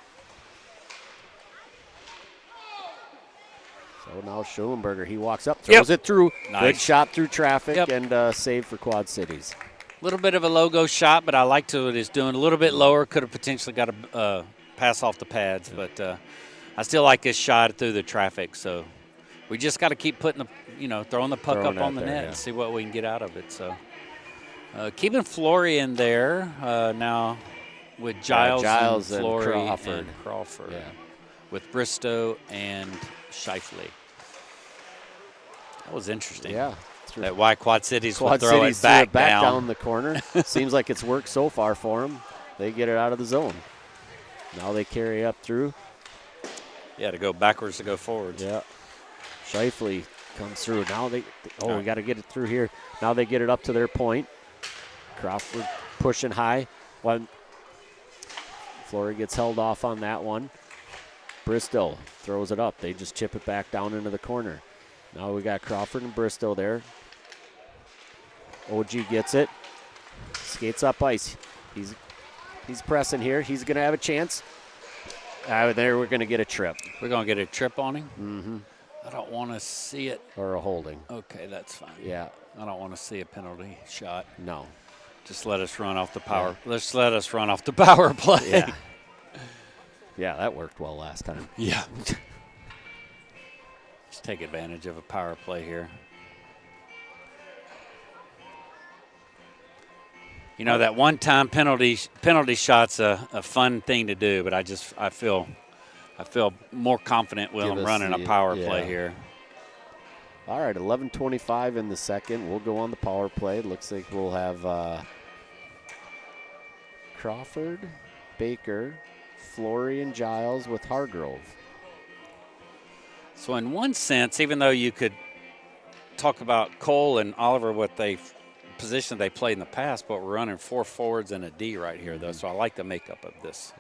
So now Schulenberger, he walks up, throws it through. Nice. Good shot through traffic and save for Quad Cities. A little bit of a logo shot, but I liked what he's doing. A little bit lower, could have potentially got a pass off the pads, but I still like this shot through the traffic. So we just got to keep putting throwing the puck up on the net and see what we can get out of it. So keeping Flory in there now with Giles and Flory and Crawford. Yeah. With Bristow and Shifley. That was interesting. Yeah. That why Quad Cities will throw it back down the corner. Seems like it's worked so far for them. They get it out of the zone. Now they carry up through. Yeah, to go backwards to go forwards. Yeah. Shifley comes through. Now we got to get it through here. Now they get it up to their point. Crawford pushing high. Flory gets held off on that one. Bristow throws it up. They just chip it back down into the corner. Now we got Crawford and Bristow there. OG gets it. Skates up ice. He's pressing here. He's going to have a chance. There we're going to get a trip. We're going to get a trip on him? Mm-hmm. I don't want to see it. Or a holding. Okay, that's fine. Yeah. I don't want to see a penalty shot. No. Just let us run off the power. Yeah. Let's let us run off the power play. Yeah. Yeah, that worked well last time. Yeah. Just take advantage of a power play here. You know, that one-time penalty shot's a fun thing to do, but I feel more confident with them running a power play here. All right, 11:25 in the second. We'll go on the power play. Looks like we'll have Crawford, Baker, Flory and Giles with Hargrove. So in one sense, even though you could talk about Cole and Oliver, what position they played in the past, but we're running 4 forwards and a D right here, though. So I like the makeup of this.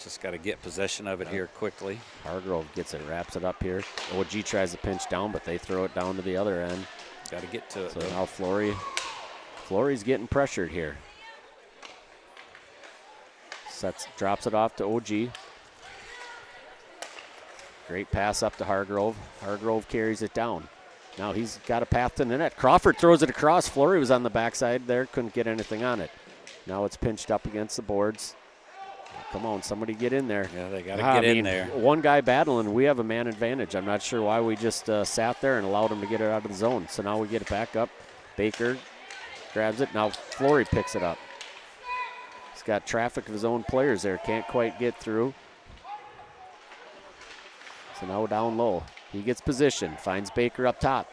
Just got to get possession of it here quickly. Hargrove gets it, wraps it up here. OG tries to pinch down, but they throw it down to the other end. Got to get to it. So now Flory's getting pressured here. Drops it off to OG. Great pass up to Hargrove. Hargrove carries it down. Now he's got a path to the net. Crawford throws it across. Flory was on the backside there, couldn't get anything on it. Now it's pinched up against the boards. Come on, somebody get in there. Yeah, they got to get in there. One guy battling, we have a man advantage. I'm not sure why we just sat there and allowed him to get it out of the zone. So now we get it back up. Baker grabs it. Now Flory picks it up. He's got traffic of his own players there. Can't quite get through. So now down low. He gets position, finds Baker up top.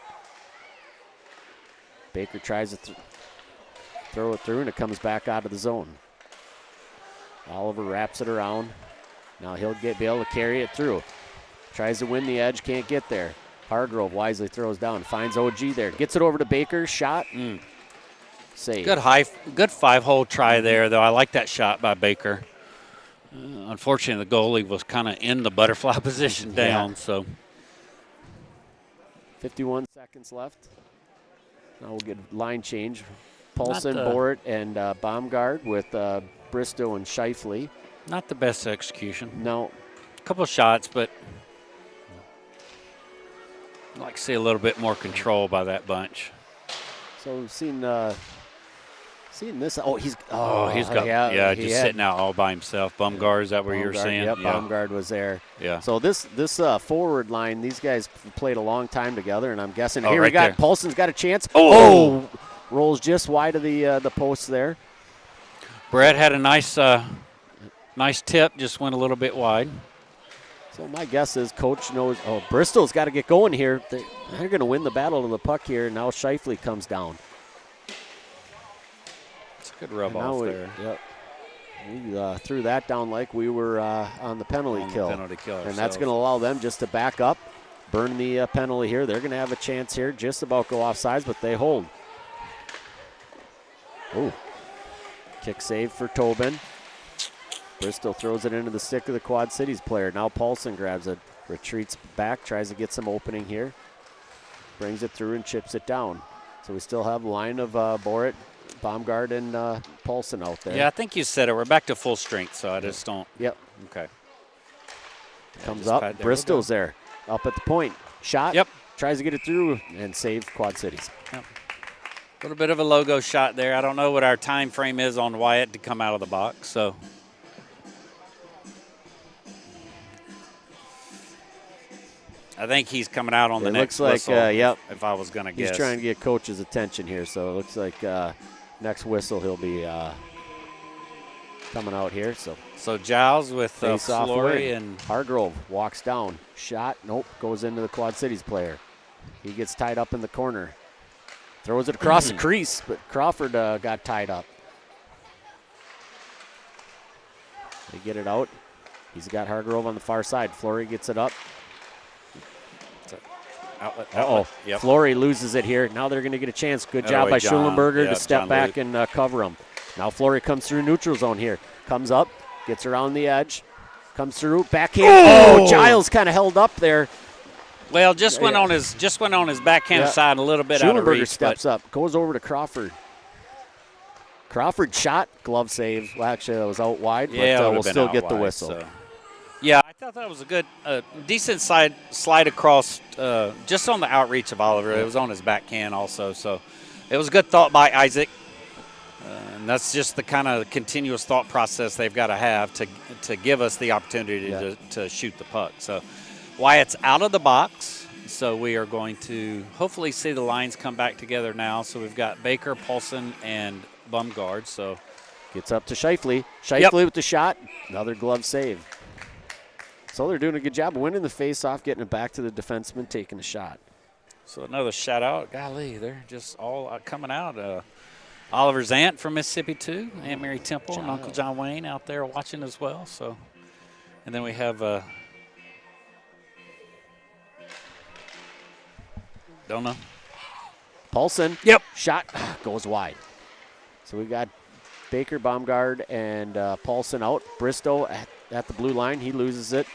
Baker tries to throw it through, and it comes back out of the zone. Oliver wraps it around. Now he'll be able to carry it through. Tries to win the edge, can't get there. Hargrove wisely throws down, finds OG there. Gets it over to Baker, shot. Save. Good 5-hole try there, though. I like that shot by Baker. Unfortunately, the goalie was kind of in the butterfly position down. So 51 seconds left. Now we'll get line change. Paulson, Bort, and Baumgart with Bristow and Shifley. Not the best execution. No. A couple of shots, but I'd like to see a little bit more control by that bunch. So we've seen this. He's sitting out all by himself. Baumgart, is that what you're saying? Yep, yeah. Baumgart was there. Yeah. So this forward line, these guys played a long time together, and I'm guessing here right we got there. Paulson's got a chance. Rolls just wide of the post there. Brett had a nice tip, just went a little bit wide. So my guess is Coach knows. Bristol's got to get going here. They're going to win the battle to the puck here. Now Shifley comes down. It's a good rub off there. Yep. We threw that down like we were on the penalty kill. And that's going to allow them just to back up, burn the penalty here. They're going to have a chance here, just about go offsides, but they hold. Oh, kick save for Tobin. Bristol throws it into the stick of the Quad Cities player. Now Paulson grabs it, retreats back, tries to get some opening here. Brings it through and chips it down. So we still have a line of Borit, Baumgart, and Paulson out there. Yeah, I think you said it. We're back to full strength, so I just don't. Yep. Okay. Comes up. Bristol's there. Up at the point. Shot. Yep. Tries to get it through and save Quad Cities. Yep. A little bit of a logo shot there. I don't know what our time frame is on Wyatt to come out of the box, so. I think he's coming out on the next whistle. Yep. If I was going to guess. He's trying to get Coach's attention here, so it looks like next whistle he'll be coming out here. So Giles with Flory and Hargrove walks down. Shot. Nope. Goes into the Quad Cities player. He gets tied up in the corner. Throws it across the crease, but Crawford got tied up. They get it out. He's got Hargrove on the far side. Flory gets it up. Outlet. Yep. Flory loses it here. Now they're going to get a chance. Good job by Schulenberger to step back and cover him. Now Flory comes through neutral zone here. Comes up, gets around the edge, comes through, backhand. Giles kind of held up there. Well, just went on his backhand side a little bit out of reach. Schulenberger steps up, goes over to Crawford. Crawford shot, glove save. Well, actually, that was out wide, but we'll still get the whistle. So. Yeah, I thought that was a good, decent slide across just on the outreach of Oliver. It was on his backhand also, so it was a good thought by Isaac. And that's just the kind of continuous thought process they've got to have to give us the opportunity to shoot the puck. So Wyatt's out of the box, so we are going to hopefully see the lines come back together now. So we've got Baker, Paulson, and Baumgart. So gets up to Shifley. Shifley with the shot. Another glove save. So they're doing a good job of winning the face-off, getting it back to the defenseman, taking a shot. So another shout-out. Golly, they're just all coming out. Oliver's aunt from Mississippi, too, Aunt Mary Temple, and Uncle John Wayne out there watching as well. So, and then we have, don't know. Paulson. Yep. Shot goes wide. So we've got Baker, Baumgard, and Paulson out. Bristow at the blue line. He loses it.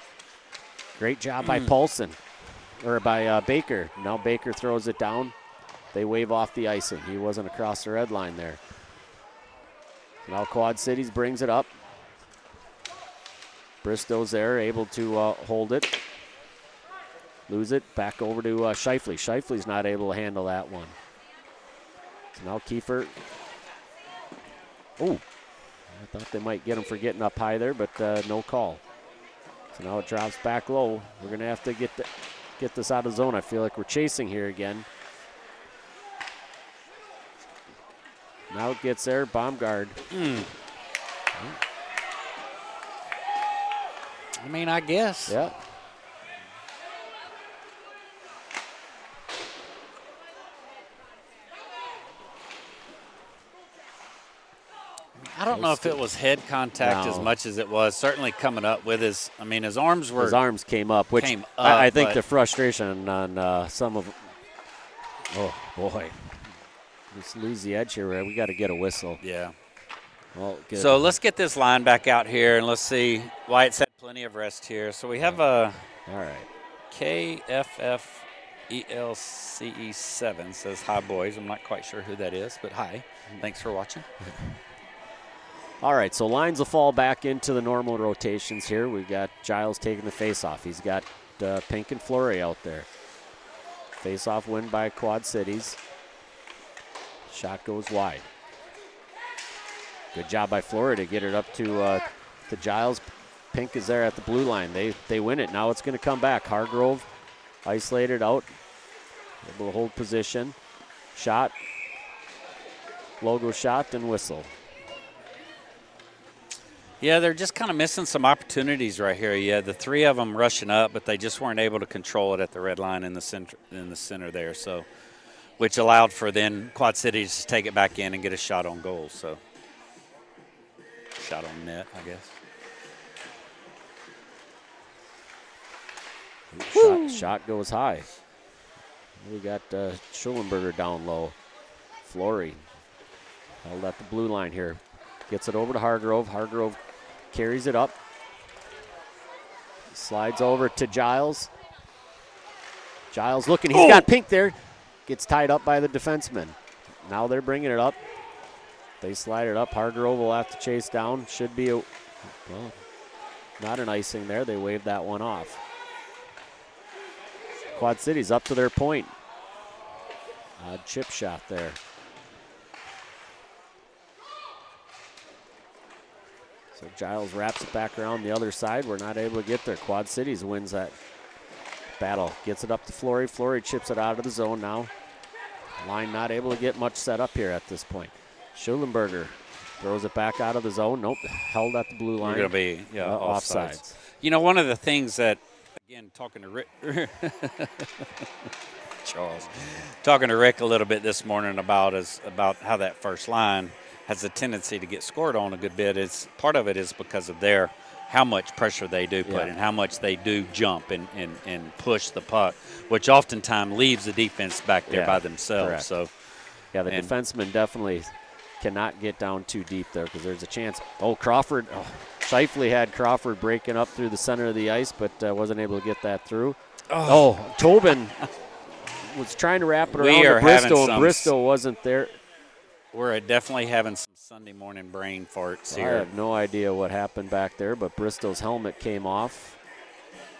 Great job by Paulson, or by Baker. Now Baker throws it down. They wave off the icing. He wasn't across the red line there. Now Quad Cities brings it up. Bristow's there, able to hold it. Lose it, back over to Scheifele. Scheifele's not able to handle that one. So now Kiefer. Oh, I thought they might get him for getting up high there, but no call. So now it drops back low. We're going to have to get this out of zone. I feel like we're chasing here again. Now it gets there, Baumgard. I mean, I guess. Yeah. I don't know if it was head contact as much as it was certainly coming up with his. I mean, his arms came up, which I think the frustration on some of. Oh boy, just lose the edge here. We got to get a whistle. Yeah. Well, good. So let's get this line back out here and let's see. Wyatt's had plenty of rest here, so we have a. All right. KFFELCE7 says hi, boys. I'm not quite sure who that is, but hi. Thanks for watching. All right, so lines will fall back into the normal rotations here. We've got Giles taking the face-off. He's got Pink and Fleury out there. Face-off win by Quad Cities. Shot goes wide. Good job by Fleury to get it up to Giles. Pink is there at the blue line. They win it. Now it's going to come back. Hargrove isolated out. Able to hold position. Shot. Logo shot and whistle. Yeah, they're just kind of missing some opportunities right here. Yeah, the three of them rushing up, but they just weren't able to control it at the red line in the center there. So, which allowed for then Quad Cities to take it back in and get a shot on goal. So, shot on net, I guess. Shot goes high. We got Schulenberger down low. Fleury held at the blue line here. Gets it over to Hargrove. Hargrove carries it up. Slides over to Giles. Giles looking. He's got Pink there. Gets tied up by the defenseman. Now they're bringing it up. They slide it up. Hargrove will have to chase down. Should be not an icing there. They waved that one off. Quad Cities up to their point. Odd chip shot there. So Giles wraps it back around the other side. We're not able to get there. Quad Cities wins that battle. Gets it up to Fleury. Fleury chips it out of the zone now. Line not able to get much set up here at this point. Schulenberger throws it back out of the zone. Nope, held at the blue line. You're going to be offsides. You know, one of the things that, again, talking to Rick, Charles, talking to Rick a little bit this morning about how that first line has a tendency to get scored on a good bit. It's part of it is because of how much pressure they do put and how much they do jump and push the puck, which oftentimes leaves the defense back there by themselves. Correct. So, the defenseman definitely cannot get down too deep there because there's a chance. Crawford. Scheifele had Crawford breaking up through the center of the ice, but wasn't able to get that through. Tobin was trying to wrap it around to Bristow, and Bristow wasn't there. We're definitely having some Sunday morning brain farts here. I have no idea what happened back there, but Bristow's helmet came off.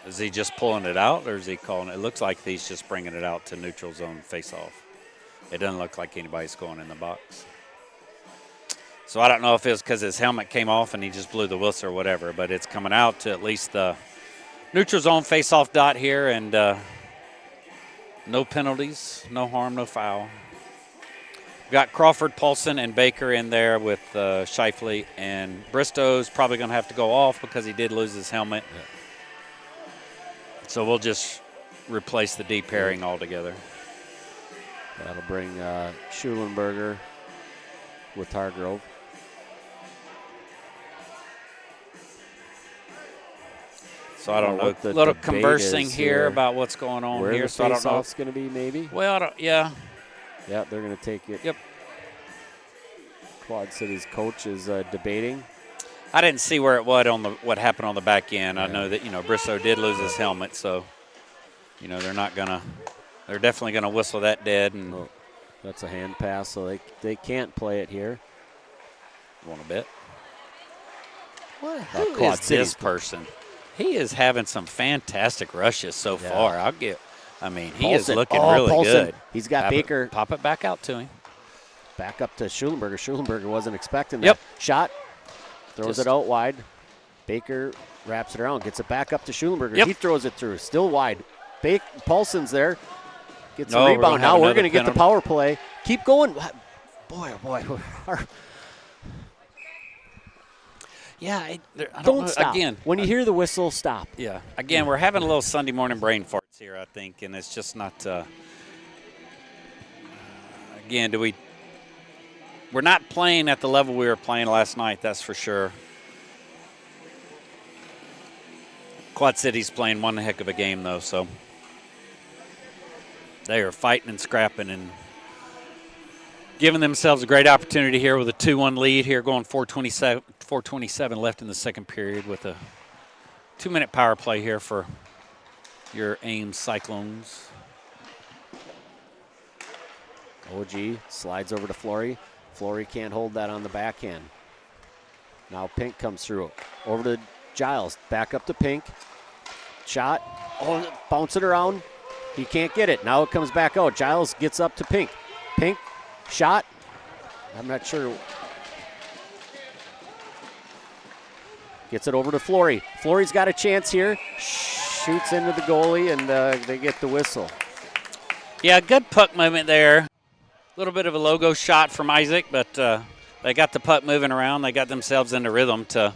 Is he just pulling it out, or is he calling it? It looks like he's just bringing it out to neutral zone face-off. It doesn't look like anybody's going in the box. So I don't know if it's because his helmet came off and he just blew the whistle or whatever, but it's coming out to at least the neutral zone face-off dot here, and no penalties, no harm, no foul. Got Crawford, Paulson, and Baker in there with Scheifele, and Bristow's probably going to have to go off because he did lose his helmet. Yeah. So we'll just replace the D pairing altogether. That'll bring Schulenberger with Hargrove. So I don't know. What the A little debate conversing is here about what's going on where here. the So I don't know. face-off's going to be, maybe. Well, yeah. Yeah, they're going to take it. Yep. Quad City's coach is debating. I didn't see where it was on what happened on the back end. I know that Bristow did lose his helmet, so they're not gonna. They're definitely gonna whistle that dead. And that's a hand pass, so they can't play it here. Want a bit? What? Who Who is this person? He is having some fantastic rushes so far. He is looking really good. He's got Baker. Pop it back out to him. Back up to Schulenberger. Schulenberger wasn't expecting that. Shot. Throws it out wide. Baker wraps it around. Gets it back up to Schulenberger. He throws it through. Still wide. Paulson's there. Gets a rebound. Now we're going to get the power play. Keep going. Boy, oh boy. Yeah, don't stop. Again, when you hear the whistle, stop. Yeah. Again, we're having a little Sunday morning brain farts here, I think, and it's just not. Again, we're not playing at the level we were playing last night. That's for sure. Quad City's playing one heck of a game, though, so they are fighting and scrapping and giving themselves a great opportunity here with a 2-1 lead here, going 4:27 left in the second period with a 2-minute power play here for your Ames Cyclones. OG slides over to Flory. Flory can't hold that on the backhand. Now Pink comes through. Over to Giles. Back up to Pink. Shot. Oh, bounce it around. He can't get it. Now it comes back out. Giles gets up to Pink. Pink. Shot. I'm not sure. Gets it over to Flory. Flory's got a chance here. Shoots into the goalie, and they get the whistle. Yeah, good puck movement there. A little bit of a logo shot from Isaac, but they got the puck moving around. They got themselves into rhythm to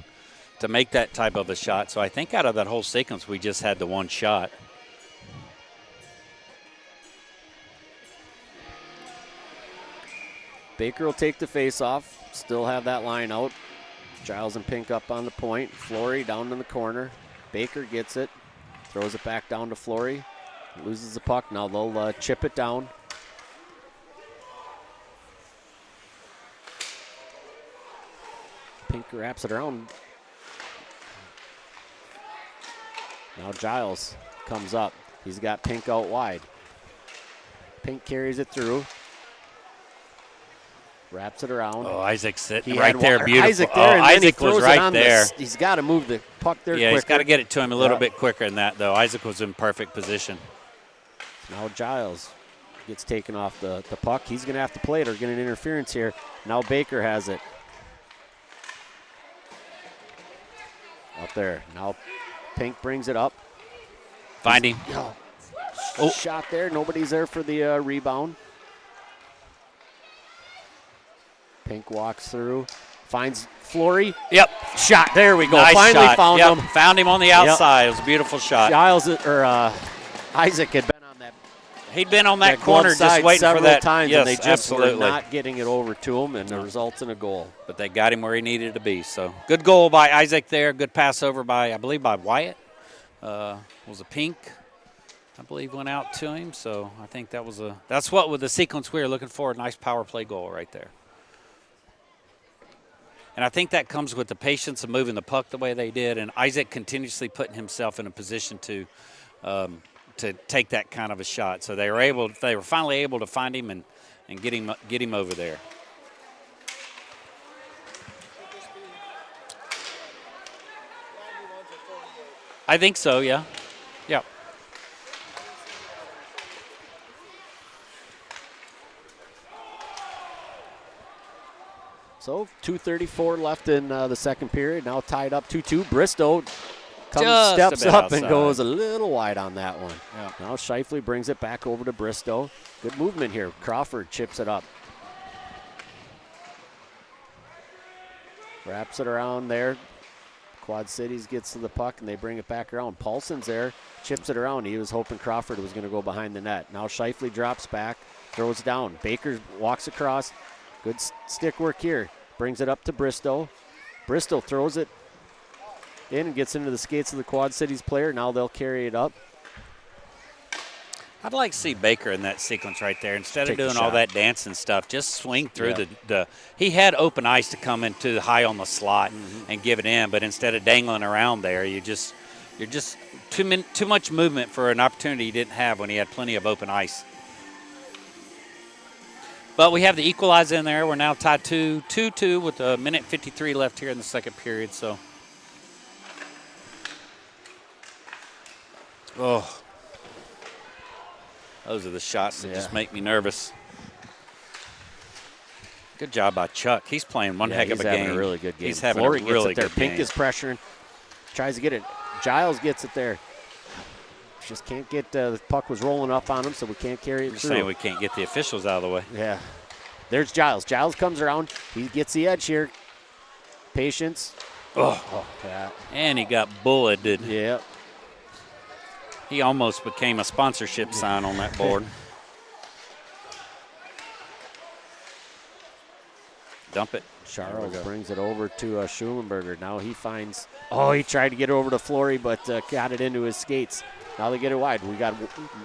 make that type of a shot. So I think out of that whole sequence, we just had the one shot. Baker will take the face-off. Still have that line out. Giles and Pink up on the point. Flory down in the corner. Baker gets it. Throws it back down to Flory. Loses the puck. Now they'll chip it down. Pink wraps it around. Now Giles comes up. He's got Pink out wide. Pink carries it through. Wraps it around. Oh, Isaac's sitting right there. Beautiful. Isaac there, Isaac was right there. He's got to move the puck there quicker. He's got to get it to him a little bit quicker than that, though. Isaac was in perfect position. Now Giles gets taken off the puck. He's going to have to play it or get an interference here. Now Baker has it. Up there. Now Pink brings it up. Find him. Oh. Shot there. Nobody's there for the rebound. Pink walks through. Finds Flory. Yep. Shot. There we go. Nice Finally shot. found him. Found him on the outside. It was a beautiful shot. Giles Isaac had been on that. He'd been on that corner just waiting for that times, yes, and they just absolutely. were not getting it over to him, and it results in a goal. But they got him where he needed to be. So good goal by Isaac there. Good pass over by, I believe, by Wyatt. Was a Pink, I believe, went out to him. So I think that's what with the sequence we were looking for. A nice power play goal right there. And I think that comes with the patience of moving the puck the way they did, and Isaac continuously putting himself in a position to take that kind of a shot. So they were finally able to find him and get him over there. I think so, yeah. Yeah. So 2:34 left in the second period. Now tied up 2-2. Bristow steps up and goes a little wide on that one. Yeah. Now Scheifele brings it back over to Bristow. Good movement here. Crawford chips it up. Wraps it around there. Quad Cities gets to the puck and they bring it back around. Paulson's there, chips it around. He was hoping Crawford was going to go behind the net. Now Scheifele drops back, throws down. Baker walks across, Good stick work here. Brings it up to Bristow. Bristow throws it in and gets into the skates of the Quad Cities player. Now they'll carry it up. I'd like to see Baker in that sequence right there. Instead of doing all that dancing stuff, just swing through the he had open ice to come into high on the slot and give it in, but instead of dangling around there, you're just too much movement for an opportunity he didn't have when he had plenty of open ice. But we have the equalizer in there. We're now tied 2-2 with a minute 53 left here in the second period. So, those are the shots that just make me nervous. Good job by Chuck. He's playing one heck of a game. He's having a really good game. He's having a really good game. Pink is pressuring. Tries to get it. Giles gets it there. Just can't get the puck was rolling up on him, so we can't carry it through. Saying we can't get the officials out of the way. Yeah. There's Giles. Giles comes around. He gets the edge here. Patience. And he got bulleted. Yeah. He almost became a sponsorship sign on that board. Dump it. Charles brings it over to Schulenberger. Now he finds, he tried to get it over to Flory, but got it into his skates. Now they get it wide. We got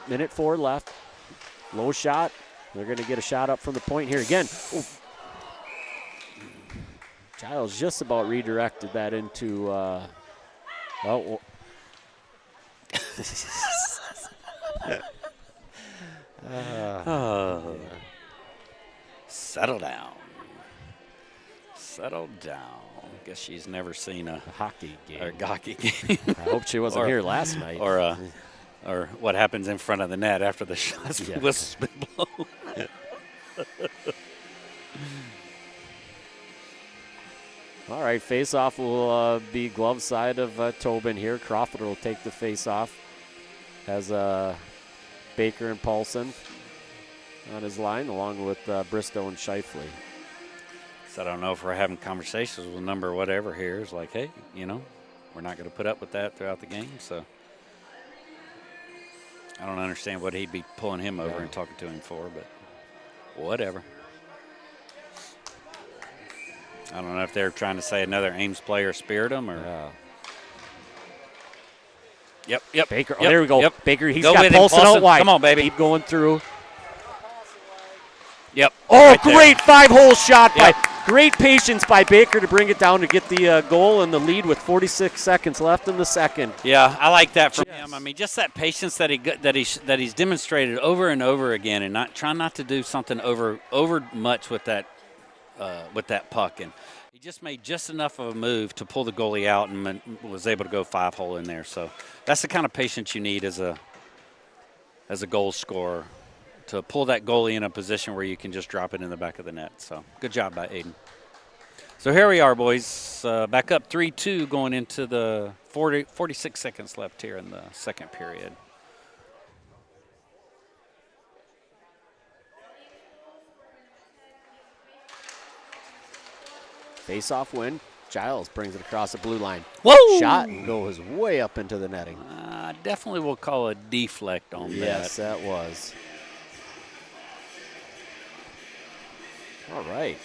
minute 4 left. Low shot. They're going to get a shot up from the point here again. Ooh. Giles just about redirected that into, Settle down. Settle down. Guess she's never seen a hockey game. I hope she wasn't here last night. Or what happens in front of the net after the shot's whistle's been blown. All right, face-off will be glove side of Tobin here. Crawford will take the face-off. Has Baker and Paulson on his line, along with Bristow and Shifley. So I don't know if we're having conversations with number whatever here. It's like, hey, we're not going to put up with that throughout the game. So I don't understand what he'd be pulling him over and talking to him for, but whatever. I don't know if they're trying to say another Ames player speared him or. Yep. Baker. Oh, there we go. Yep. Baker, he's got Paulson out wide. Come on, baby. Keep going through. Yep. Oh, right great 5-hole shot by. Great patience by Baker to bring it down to get the goal and the lead with 46 seconds left in the second. Yeah, I like that from him. I mean, just that patience that he's demonstrated over and over again, and trying not to do something over much with that puck. And he just made just enough of a move to pull the goalie out and was able to go 5-hole in there. So that's the kind of patience you need as a goal scorer, to pull that goalie in a position where you can just drop it in the back of the net. So good job by Aiden. So here we are, boys. Back up 3-2 going into the 46 seconds left here in the second period. Face-off win. Giles brings it across the blue line. Whoa! Shot and goes way up into the netting. Definitely will call a deflect on that. Yes, that was. All right.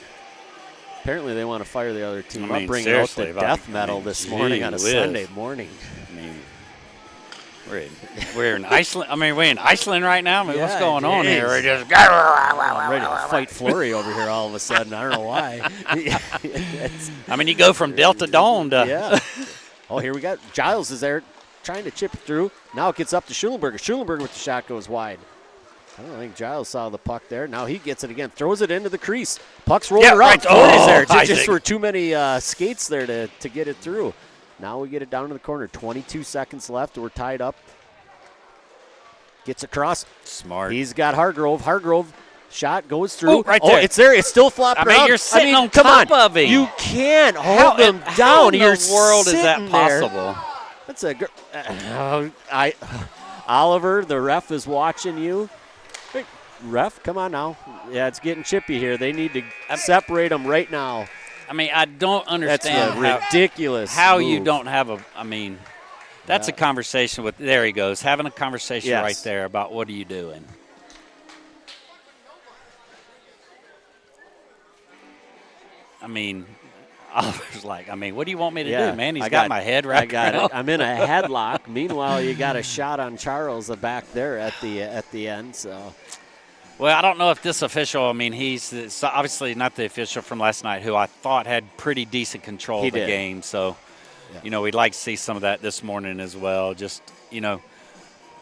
Apparently they want to fire the other team up, bringing out the death metal this morning on a Sunday morning. I mean, we're in Iceland. we're in Iceland right now. What's going on here? We're just I'm ready to fight Flurry over here all of a sudden. I don't know why. You go from Delta Dawn to. Yeah. Oh, here we got Giles is there trying to chip it through. Now it gets up to Schulenberger. Schulenberger with the shot goes wide. I don't think Giles saw the puck there. Now he gets it again, throws it into the crease. Puck's rolling around. Right. There. Just were too many skates there to get it through. Now we get it down to the corner. 22 seconds left. We're tied up. Gets across. Smart. He's got Hargrove. Hargrove shot goes through. Right there. It's there. It's still flopping around. You're sitting on top of him. You can't hold him down. How in the world is that possible? That's Oliver, the ref is watching you. Hey, ref, come on now. Yeah, it's getting chippy here. They need to separate them right now. I don't understand. That's ridiculous. How move. You don't have a. That's a conversation with. There he goes, having a conversation right there about what are you doing. I mean, I was like, what do you want me to Yeah, do, man? He's got my head right I got around. it. I'm in a headlock. Meanwhile, you got a shot on Charles back there at the end. So Well, I don't know if this official, he's obviously not the official from last night who I thought had pretty decent control He of the did. game. So, Yeah. we'd like to see some of that this morning as well. Just, a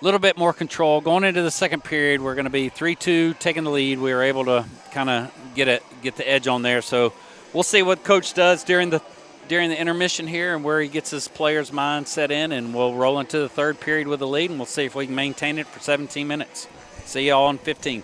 little bit more control. Going into the second period, we're going to be 3-2, taking the lead. We were able to kind of get the edge on there. So we'll see what Coach does during the intermission here and where he gets his players' mind set in, and we'll roll into the third period with the lead, and we'll see if we can maintain it for 17 minutes. See y'all in 15.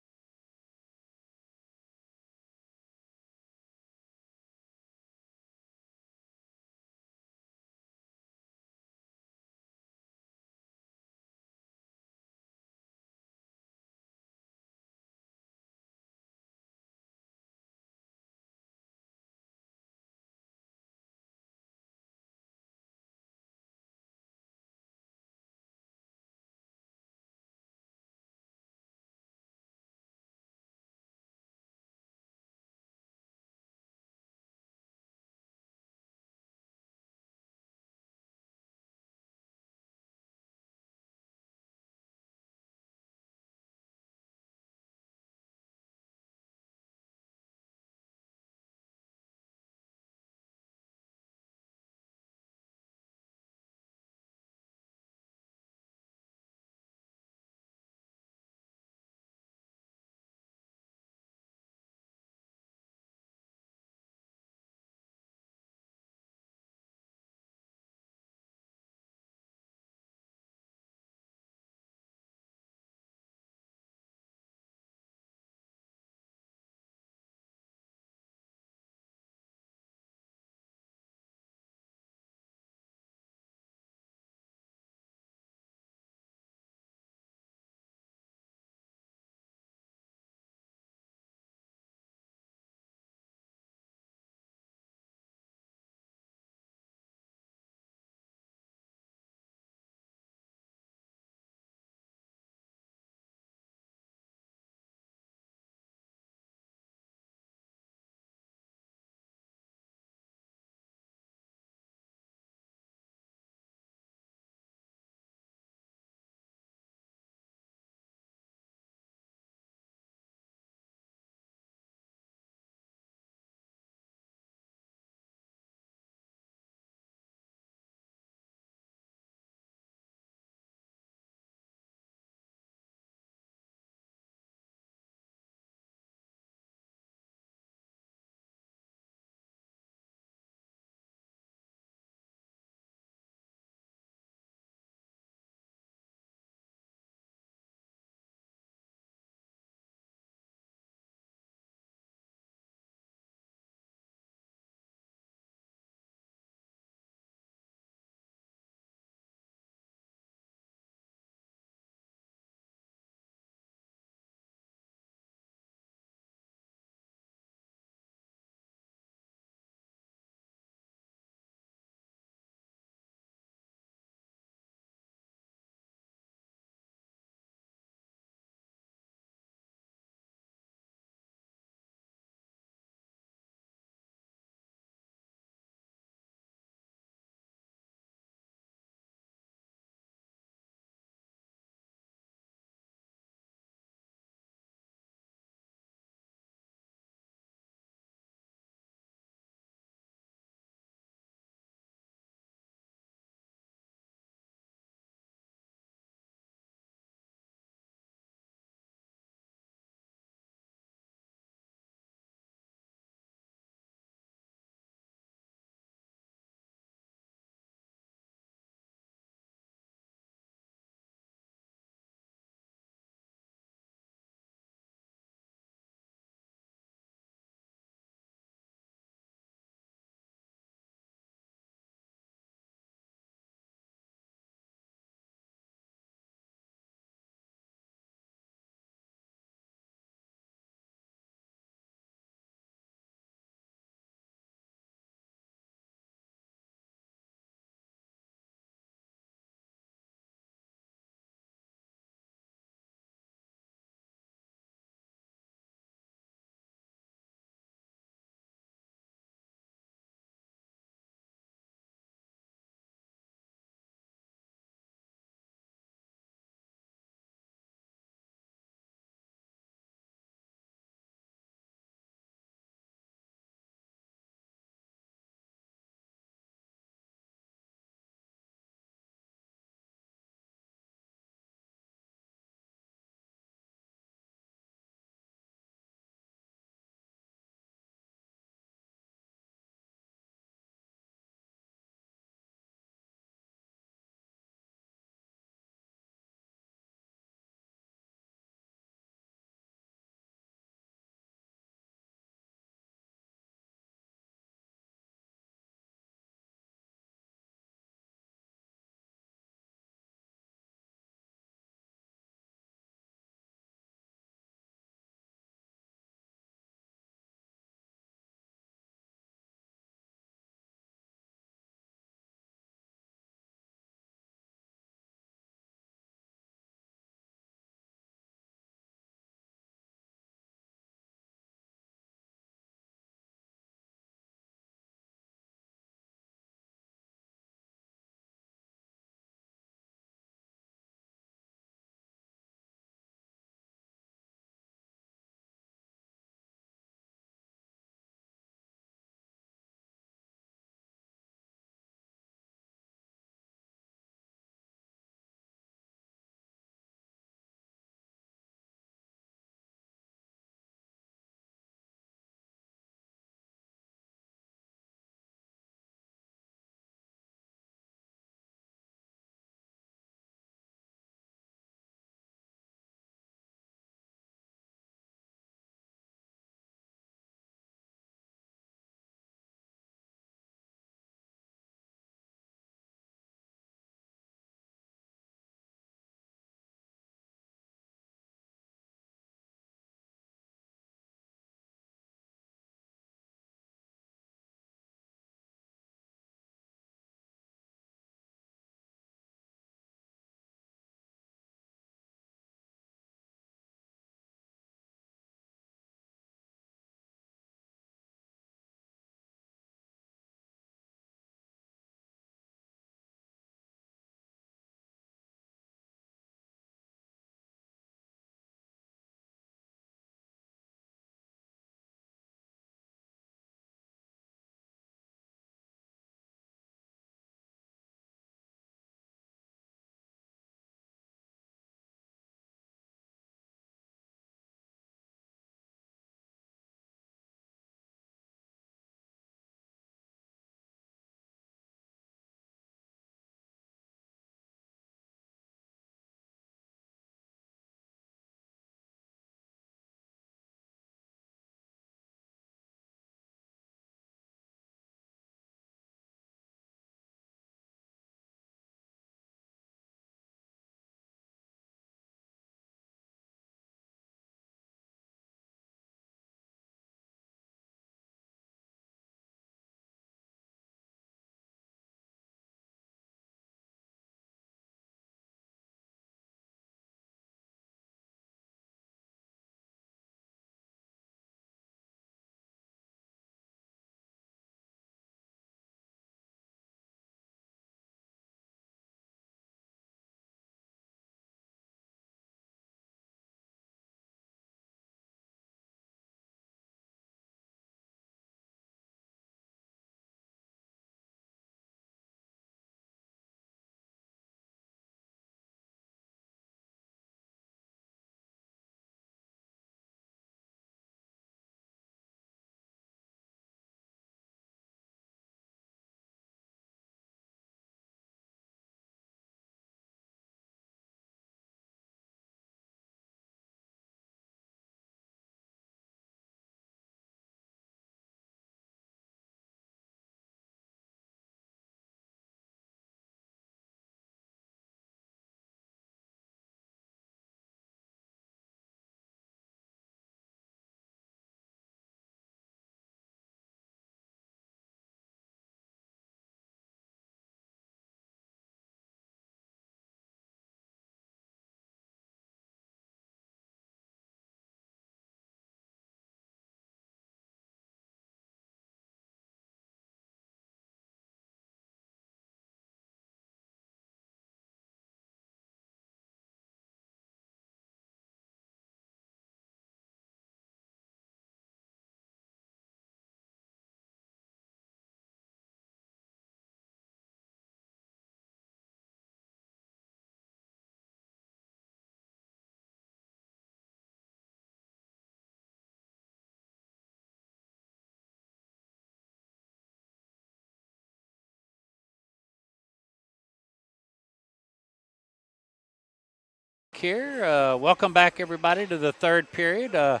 here. Welcome back, everybody, to the third period.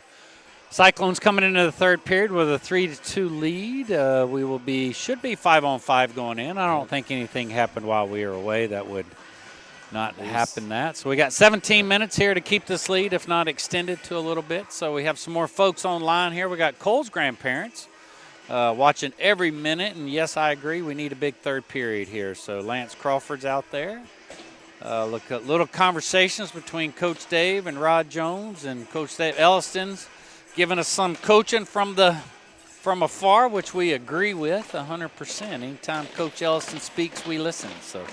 Cyclones coming into the third period with a 3-2 lead. Should be 5-on-5 going in. I don't think anything happened while we were away that would not happen that. So we got 17 minutes here to keep this lead, if not extended to a little bit. So we have some more folks online here. We got Cole's grandparents watching every minute. And, yes, I agree, we need a big third period here. So Lance Crawford's out there. Look at little conversations between Coach Dave and Rod Jones, and Coach Dave Elliston's giving us some coaching from afar, which we agree with 100%. Anytime Coach Elliston speaks, we listen. So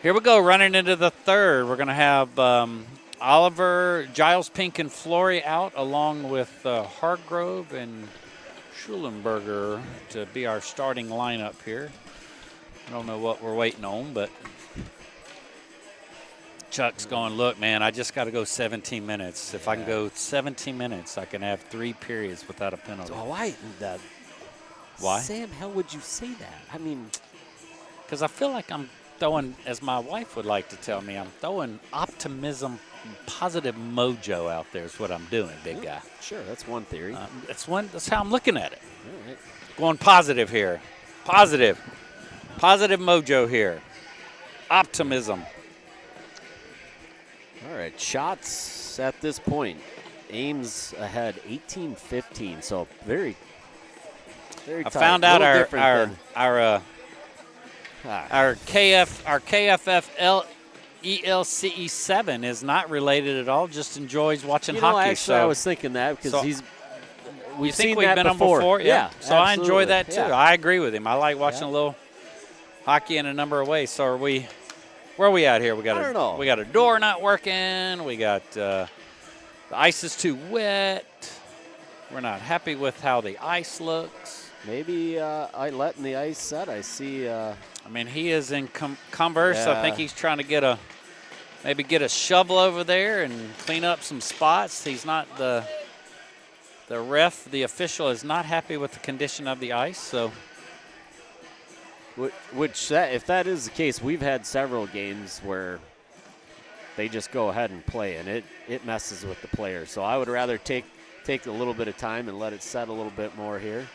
here we go, running into the third. We're going to have Oliver, Giles, Pink, and Flory out, along with Hargrove and Schulenberger to be our starting lineup here. I don't know what we're waiting on, but Chuck's going, look, man, I just got to go 17 minutes. If I can go 17 minutes, I can have 3 periods without a penalty. Oh, Why? Sam, how would you say that? I mean, because I feel like I'm throwing, as my wife would like to tell me, I'm throwing optimism, positive mojo out there is what I'm doing, big guy. Sure, that's one theory. That's how I'm looking at it. All right. Going positive here. Positive mojo here. Optimism. All right, shots at this point. Ames ahead 18-15, so very I tight. found out our KFF ELCE 7 is not related at all. Just enjoys watching hockey. Actually, I was thinking that because we've been on before. Yeah. So absolutely. I enjoy that too. Yeah. I agree with him. I like watching a little hockey in a number of ways. So where are we at here? We got a door not working. We got the ice is too wet. We're not happy with how the ice looks. Maybe letting the ice set. I see. He is in converse. Yeah. I think he's trying to get a shovel over there and clean up some spots. He's not the ref. The official is not happy with the condition of the ice. So. If that is the case, we've had several games where they just go ahead and play, and it messes with the players. So I would rather take a little bit of time and let it set a little bit more here.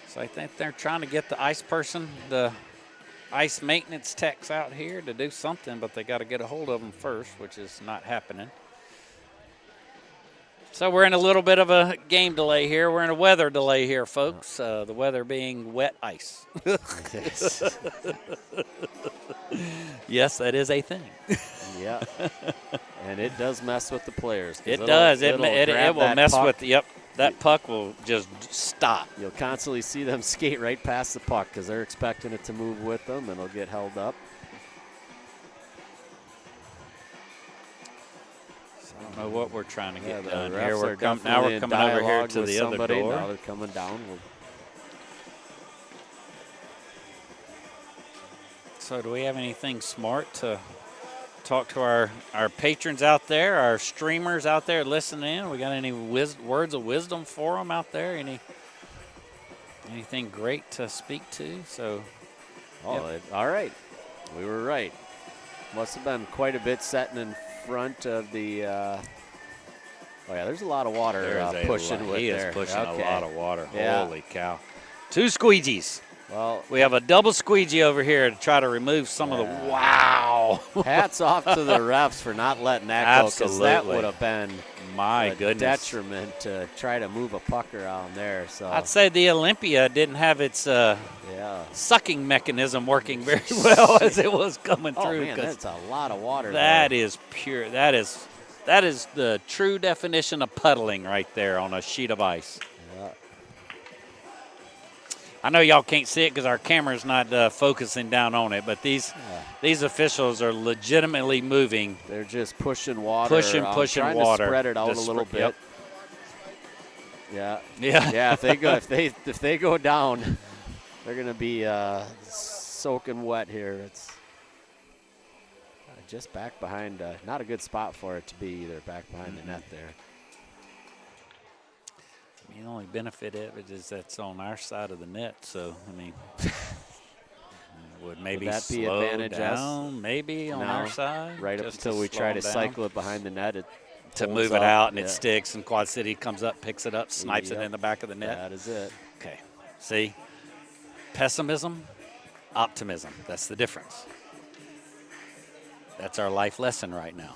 So I think they're trying to get the ice person, the ice maintenance techs out here to do something, but they got to get a hold of them first, which is not happening. So we're in a little bit of a game delay here. We're in a weather delay here, folks. The weather being wet ice. Yes, that is a thing. Yeah. And it does mess with the players. It does. It will mess with, that puck will just stop. You'll constantly see them skate right past the puck because they're expecting it to move with them, and it'll get held up. I don't know what we're trying to get done here. Now we're coming over here to the other door. Now they're coming down. So do we have anything smart to talk to our patrons out there, our streamers out there listening in? We got any words of wisdom for them out there? Anything great to speak to? So, all right. We were right. Must have been quite a bit setting in front of the there's a lot of water pushing with there. He is pushing a lot of water. Yeah. Holy cow. 2 squeegees. Well, we have a double squeegee over here to try to remove some of the wow. Hats off to the refs for not letting that go, because that would have been a detriment to try to move a puck around there. So I'd say the Olympia didn't have its sucking mechanism working very well as it was coming through. Oh man, that's a lot of water. That is pure. That is the true definition of puddling right there on a sheet of ice. Yeah. I know y'all can't see it because our camera's not focusing down on it, but these officials are legitimately moving. They're just pushing water. Pushing trying water. To spread it out a little bit. Yep. Yeah. If they go down, they're gonna be soaking wet here. It's just back behind. Not a good spot for it to be either. Back behind the net there. The only benefit of it is that's on our side of the net. So, would maybe that be slow advantage us? down, maybe on No, our side. right up just until we slow try to them down, cycle it behind the net. It to holds move it up. out, and Yeah. it sticks, and Quad City comes up, picks it up, snipes it Yep. in the back of the net. That is it. Okay. See? Pessimism, optimism. That's the difference. That's our life lesson right now.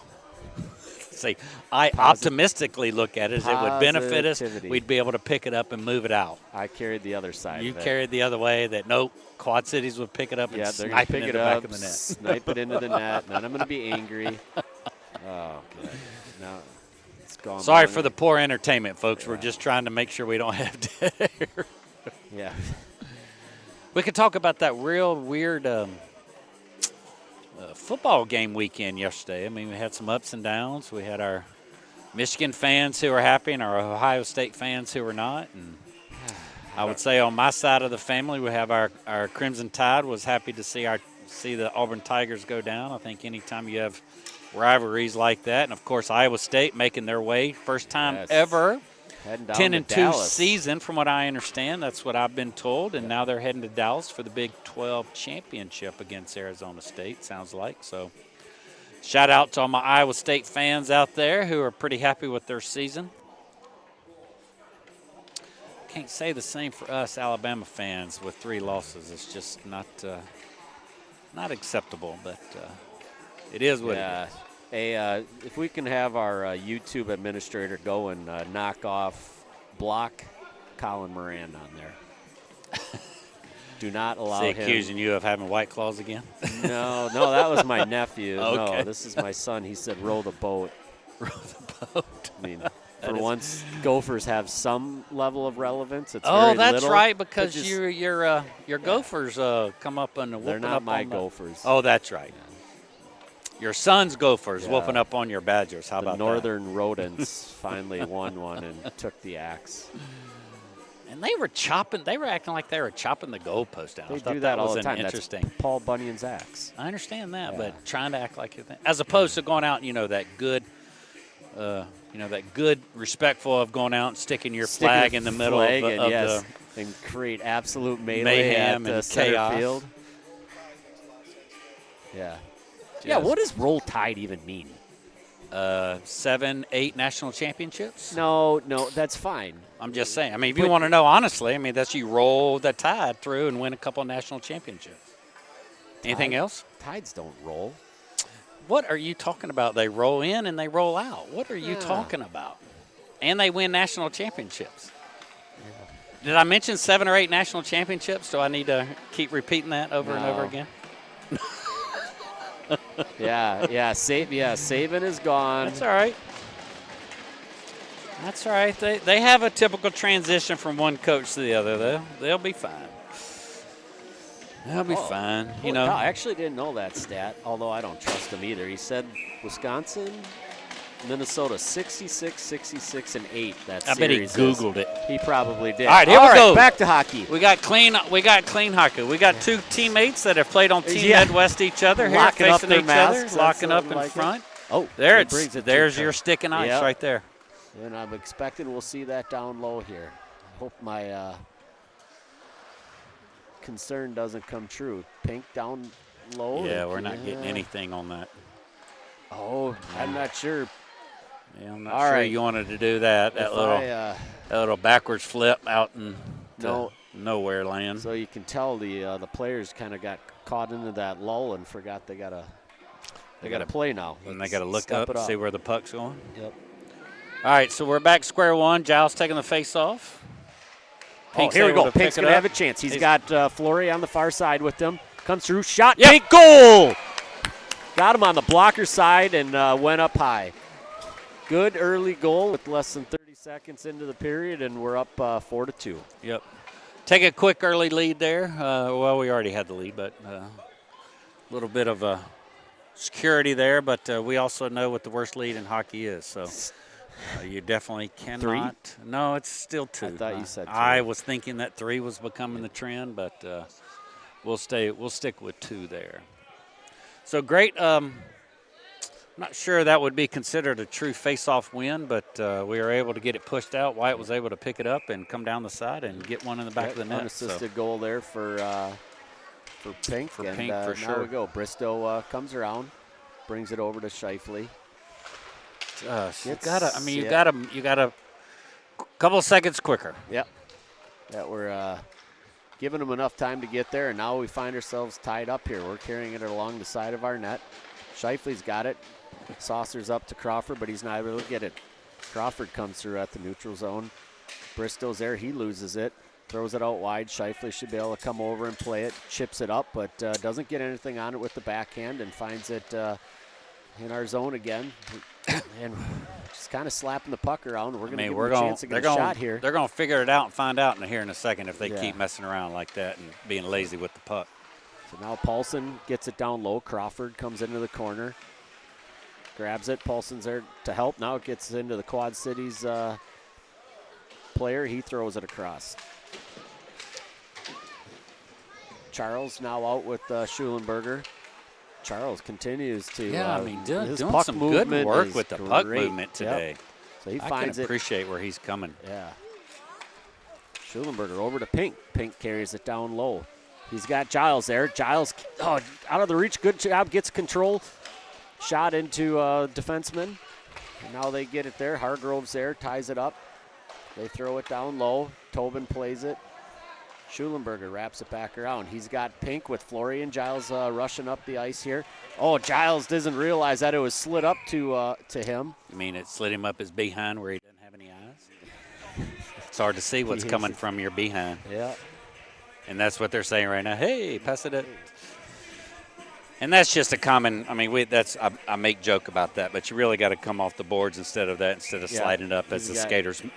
See, I optimistically look at it as it would benefit us. Positivity. We'd be able to pick it up and move it out. I carried the other side. You of it. carried the other way that, nope, Quad Cities would pick it up and Yeah, they're snipe gonna it pick in it the up, back of the net. snipe it into the net, and then I'm gonna be angry. Oh, good. Now it's gone. Sorry by. for the poor entertainment, folks. We're just trying to make sure we don't have dead air. Yeah. We could talk about that real weird football game weekend yesterday. I mean, we had some ups and downs. We had our Michigan fans who were happy and our Ohio State fans who were not. And I would say on my side of the family, we have our Crimson Tide was happy to see the Auburn Tigers go down. I think anytime you have rivalries like that, and of course Iowa State making their way, first time ever, Heading down 10-2 to Dallas. season from what I understand. That's what I've been told, and now they're heading to Dallas for the Big 12 championship against Arizona State, sounds like. So shout out to all my Iowa State fans out there who are pretty happy with their season. Can't say the same for us Alabama fans with 3 losses. It's just not acceptable, but it is what it is. Hey, if we can have our YouTube administrator go and block Colin Moran on there. Do not allow Is he him. accusing you of having White Claws again? No, that was my nephew. Okay. No, this is my son. He said row the boat. Row the boat. I mean, for once, Gophers have some level of relevance. It's Oh, very that's little, right, but because just- your Gophers come up and they're whooping not up my on the- Gophers. Oh, that's right. Your son's Gophers Yeah. whooping up on your Badgers. How The about Northern Rodents finally won one and took the axe. that? And they were chopping. They were acting like they were chopping the goalpost down. They I thought do that all was the an time. Interesting. That's Paul Bunyan's axe. I understand that, Yeah. but trying to act like you think, as opposed to going out, that good, that good, respectful of going out and sticking your flag in the middle flag of, and, of yes, the and create absolute melee mayhem at and center chaos. field. Yeah. Yeah, what does Roll Tide even mean? 7, 8 national championships. No, that's fine. I'm just saying. I mean, if you want to know honestly, I mean, that's you roll the Tide through and win a couple national championships. Anything else? Tides don't roll. What are you talking about? They roll in and they roll out. What are you talking about? And they win national championships. Did I mention 7 or 8 national championships? Do I need to keep repeating that over and over again? Yeah, Saban is gone. That's all right. That's all right. They have a typical transition from one coach to the other. They'll be fine. They'll be fine. I actually didn't know that stat, although I don't trust him either. He said Wisconsin, Minnesota 66, 66, and 8. That I bet he series Googled it. He probably did. All right, here we go. Back to hockey. We got clean hockey. We got 2 teammates that have played on Team Midwest each other, here Locking up facing their each masks, other, locking up in like front. Oh, There it brings it there's to- your stick and ice Yep. right there. And I'm expecting we'll see that down low here. Hope my concern doesn't come true. Pink down low. Yeah, we're not getting anything on that. Oh, I'm not sure. Yeah, I'm not All sure right. you wanted to do that. That little backwards flip out in nowhere land. So you can tell the players kind of got caught into that lull and forgot they gotta play now. And they got to look Step up it and see where the puck's going. Yep. All right, so we're back square one. Giles taking the face off. Pink's Here we able go. to pick Pink's it going to up. have a chance. He's got Flory on the far side with him. Comes through, shot, Yep. big goal! Got him on the blocker side and went up high. Good early goal with less than 30 seconds into the period, and we're up 4-2. Yep. Take a quick early lead there. Well, we already had the lead, but a little bit of security there. But we also know what the worst lead in hockey is. So you definitely cannot. 3? No, it's still 2. I thought you said 3. I was thinking that 3 was becoming the trend, but we'll stick with 2 there. So great. I'm not sure that would be considered a true face-off win, but we were able to get it pushed out. Wyatt was able to pick it up and come down the side and get one in the back of the net. Unassisted goal there for for Pink. For and Pink, for now sure. we go. Bristow comes around, brings it over to Shifley. You gotta. Couple of seconds quicker. Yep. Yeah, we're giving them enough time to get there, and now we find ourselves tied up here. We're carrying it along the side of our net. Shifley's got it. Saucers up to Crawford, but he's not able to get it. Crawford comes through at the neutral zone. Bristow's there. He loses it. Throws it out wide. Shifley should be able to come over and play it. Chips it up, but doesn't get anything on it with the backhand and finds it in our zone again. And just kind of slapping the puck around. We're going to give them a chance to get a shot here. They're going to figure it out and find out here in a second if they keep messing around like that and being lazy with the puck. So now Paulson gets it down low. Crawford comes into the corner. Grabs it. Paulson's there to help. Now it gets into the Quad Cities player. He throws it across. Charles now out with Schulenberger. Charles continues to doing puck some good work with the puck great. movement today. Yep. So he I finds can appreciate where he's coming. Yeah. Schulenberger over to Pink. Pink carries it down low. He's got Giles there. Giles out of the reach. Good job. Gets control. Shot into defenseman. And now they get it there. Hargrove's there. Ties it up. They throw it down low. Tobin plays it. Schulenberger wraps it back around. He's got Pink with Flory and Giles rushing up the ice here. Oh, Giles doesn't realize that it was slid up to him. You mean it slid him up his behind where he doesn't have any eyes? It's hard to see what's coming from your behind. Yeah. And that's what they're saying right now. Hey, pass it up. And that's just a common. I mean, I make joke about that, but you really got to come off the boards instead of sliding it up as the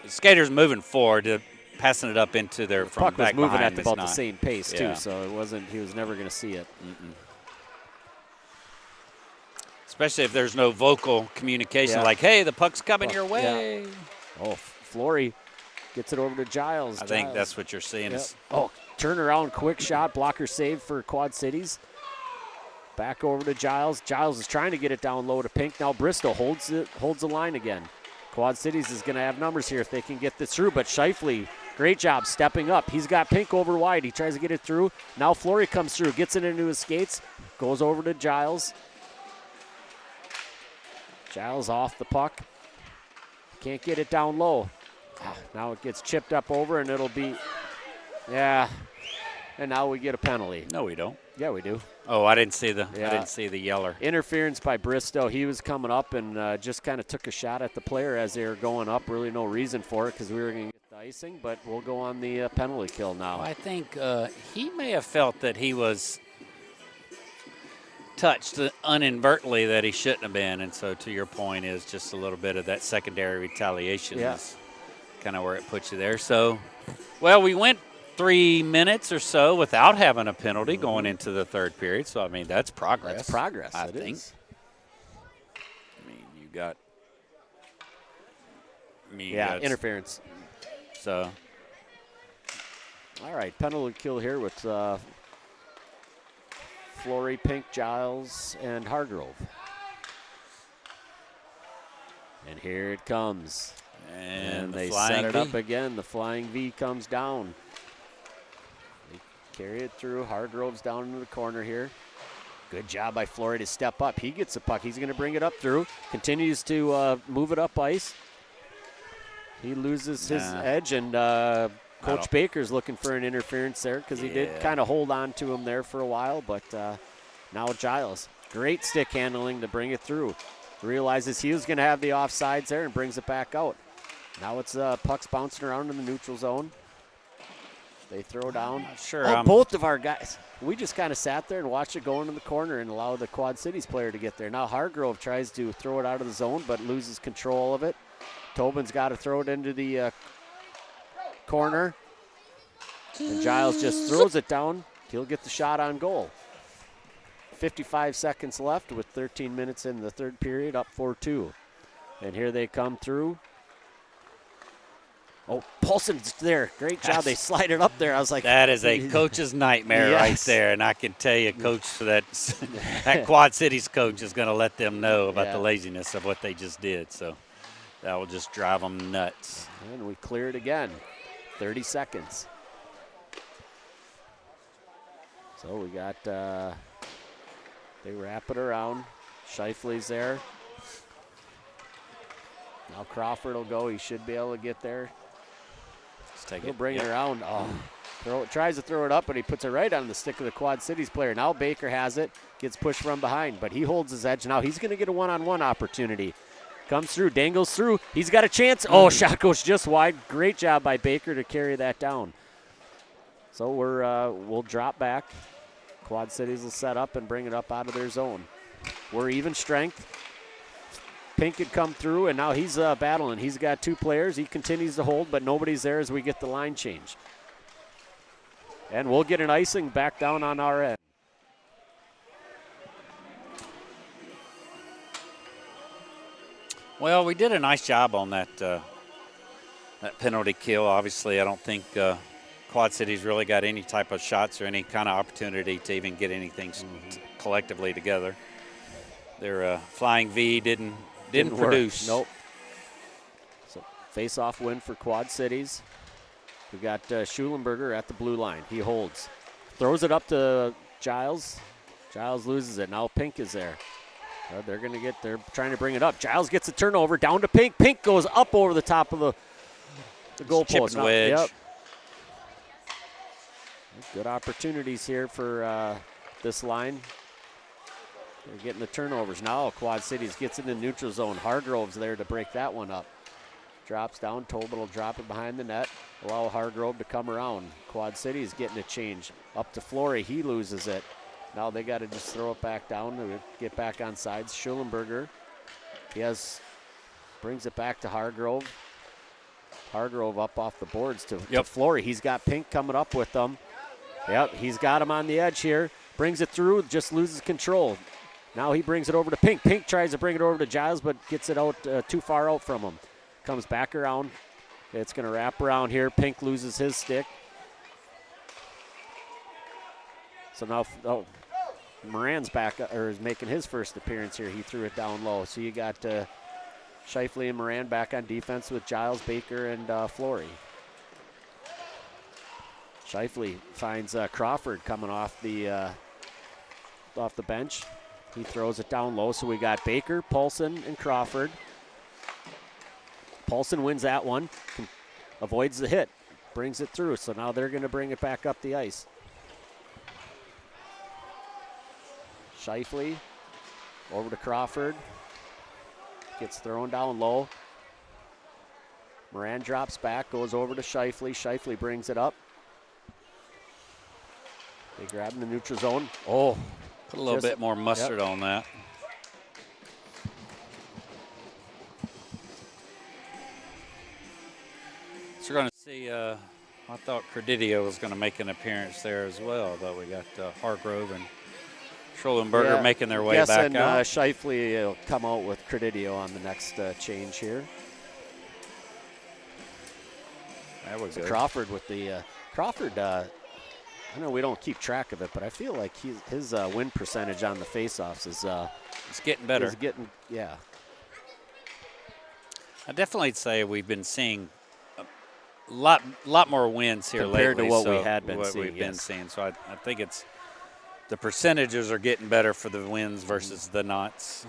skaters moving forward. Passing it up into their from puck back was moving behind at about the same pace too, so it wasn't. He was never going to see it. Especially if there's no vocal communication, like, "Hey, the puck's coming your way." Yeah. Oh, Flory gets it over to Giles. I think that's what you're seeing. Yep. Oh, turnaround, quick shot, blocker save for Quad Cities. Back over to Giles. Giles is trying to get it down low to Pink. Now Bristol holds the line again. Quad Cities is going to have numbers here if they can get this through, but Shifley, great job stepping up. He's got Pink over wide. He tries to get it through. Now Flory comes through, gets it into his skates, goes over to Giles. Giles off the puck. Can't get it down low. Now it gets chipped up over, and it'll be, and now we get a penalty. No, we don't. Yeah, we do. Oh, I didn't see the yeller. Interference by Bristow. He was coming up and just kind of took a shot at the player as they were going up. Really no reason for it because we were going to get the icing, but we'll go on the penalty kill now. Well, I think he may have felt that he was touched inadvertently that he shouldn't have been, and so to your point is just a little bit of that secondary retaliation is kind of where it puts you there. So, well, we went 3 minutes or so without having a penalty going into the third period. So, I mean, that's progress. That's progress, I it think. is. I mean, interference. So. All right, penalty kill here with Flory, Pink, Giles, and Hargrove. And here it comes. And they set it up again. The flying V comes down. They carry it through. Hargrove's down into the corner here. Good job by Flory to step up. He gets the puck. He's going to bring it up through. Continues to move it up ice. He loses his edge, and Coach Baker's looking for an interference there because he did kind of hold on to him there for a while. But now Giles, great stick handling to bring it through. Realizes he was going to have the offsides there and brings it back out. Now it's pucks bouncing around in the neutral zone. They throw down. Both of our guys. We just kind of sat there and watched it go into the corner and allow the Quad Cities player to get there. Now Hargrove tries to throw it out of the zone but loses control of it. Tobin's got to throw it into the corner. And Giles just throws it down. He'll get the shot on goal. 55 seconds left with 13 minutes in the third period, up 4-2. And here they come through. Oh, Paulson's there. Great job. They slide it up there. I was like, that is a coach's nightmare right there. And I can tell you, coach, that Quad Cities coach is going to let them know about the laziness of what they just did. So that will just drive them nuts. And we clear it again. 30 seconds. So we got, they wrap it around. Shifley's there. Now Crawford will go. He should be able to get there. He'll bring it around. Oh, tries to throw it up, but he puts it right on the stick of the Quad Cities player. Now Baker has it, gets pushed from behind, but he holds his edge. Now he's going to get a one-on-one opportunity. Comes through, dangles through. He's got a chance. Oh, shot goes just wide. Great job by Baker to carry that down. So we'll drop back. Quad Cities will set up and bring it up out of their zone. We're even strength. Pink had come through, and now he's battling. He's got 2 players. He continues to hold, but nobody's there as we get the line change. And we'll get an icing back down on our end. Well, we did a nice job on that penalty kill. Obviously, I don't think Quad Cities really got any type of shots or any kind of opportunity to even get anything collectively together. Their flying V didn't produce. Nope. So face-off win for Quad Cities. We got Schulenberger at the blue line. He holds. Throws it up to Giles. Giles loses it. Now Pink is there. They're trying to bring it up. Giles gets a turnover down to Pink. Pink goes up over the top of the goalpost. Wedge. Yep. Good opportunities here for this line. They're getting the turnovers. Now Quad Cities gets in the neutral zone. Hargrove's there to break that one up. Drops down. Tolbert will drop it behind the net. Allow Hargrove to come around. Quad Cities getting a change. Up to Flory. He loses it. Now they got to just throw it back down to get back on sides. Schulenberger. Brings it back to Hargrove. Hargrove up off the boards to Flory. He's got Pink coming up with them. Yep, he's got him on the edge here. Brings it through, just loses control. Now he brings it over to Pink. Pink tries to bring it over to Giles, but gets it out too far out from him. Comes back around. It's going to wrap around here. Pink loses his stick. So now Moran's back, or is making his first appearance here. He threw it down low. So you got Shifley and Moran back on defense with Giles, Baker, and Flory. Shifley finds Crawford coming off the bench. He throws it down low, so we got Baker, Paulson, and Crawford. Paulson wins that one, avoids the hit, brings it through, so now they're going to bring it back up the ice. Shifley over to Crawford. Gets thrown down low. Moran drops back, goes over to Shifley. Shifley brings it up. They grab in the neutral zone. Oh, put a little bit more mustard on that. So we're going to see, I thought Credidio was going to make an appearance there as well, but we got Hargrove and Schulenberger making their way back out. Shifley will come out with Credidio on the next change here. That was good. Crawford with the Crawford. I know we don't keep track of it, but I feel like his win percentage on the faceoffs is it's getting better. I definitely say we've been seeing a lot more wins here compared lately to what we had been seeing. We've been seeing. So I think it's the percentages are getting better for the wins versus the nots.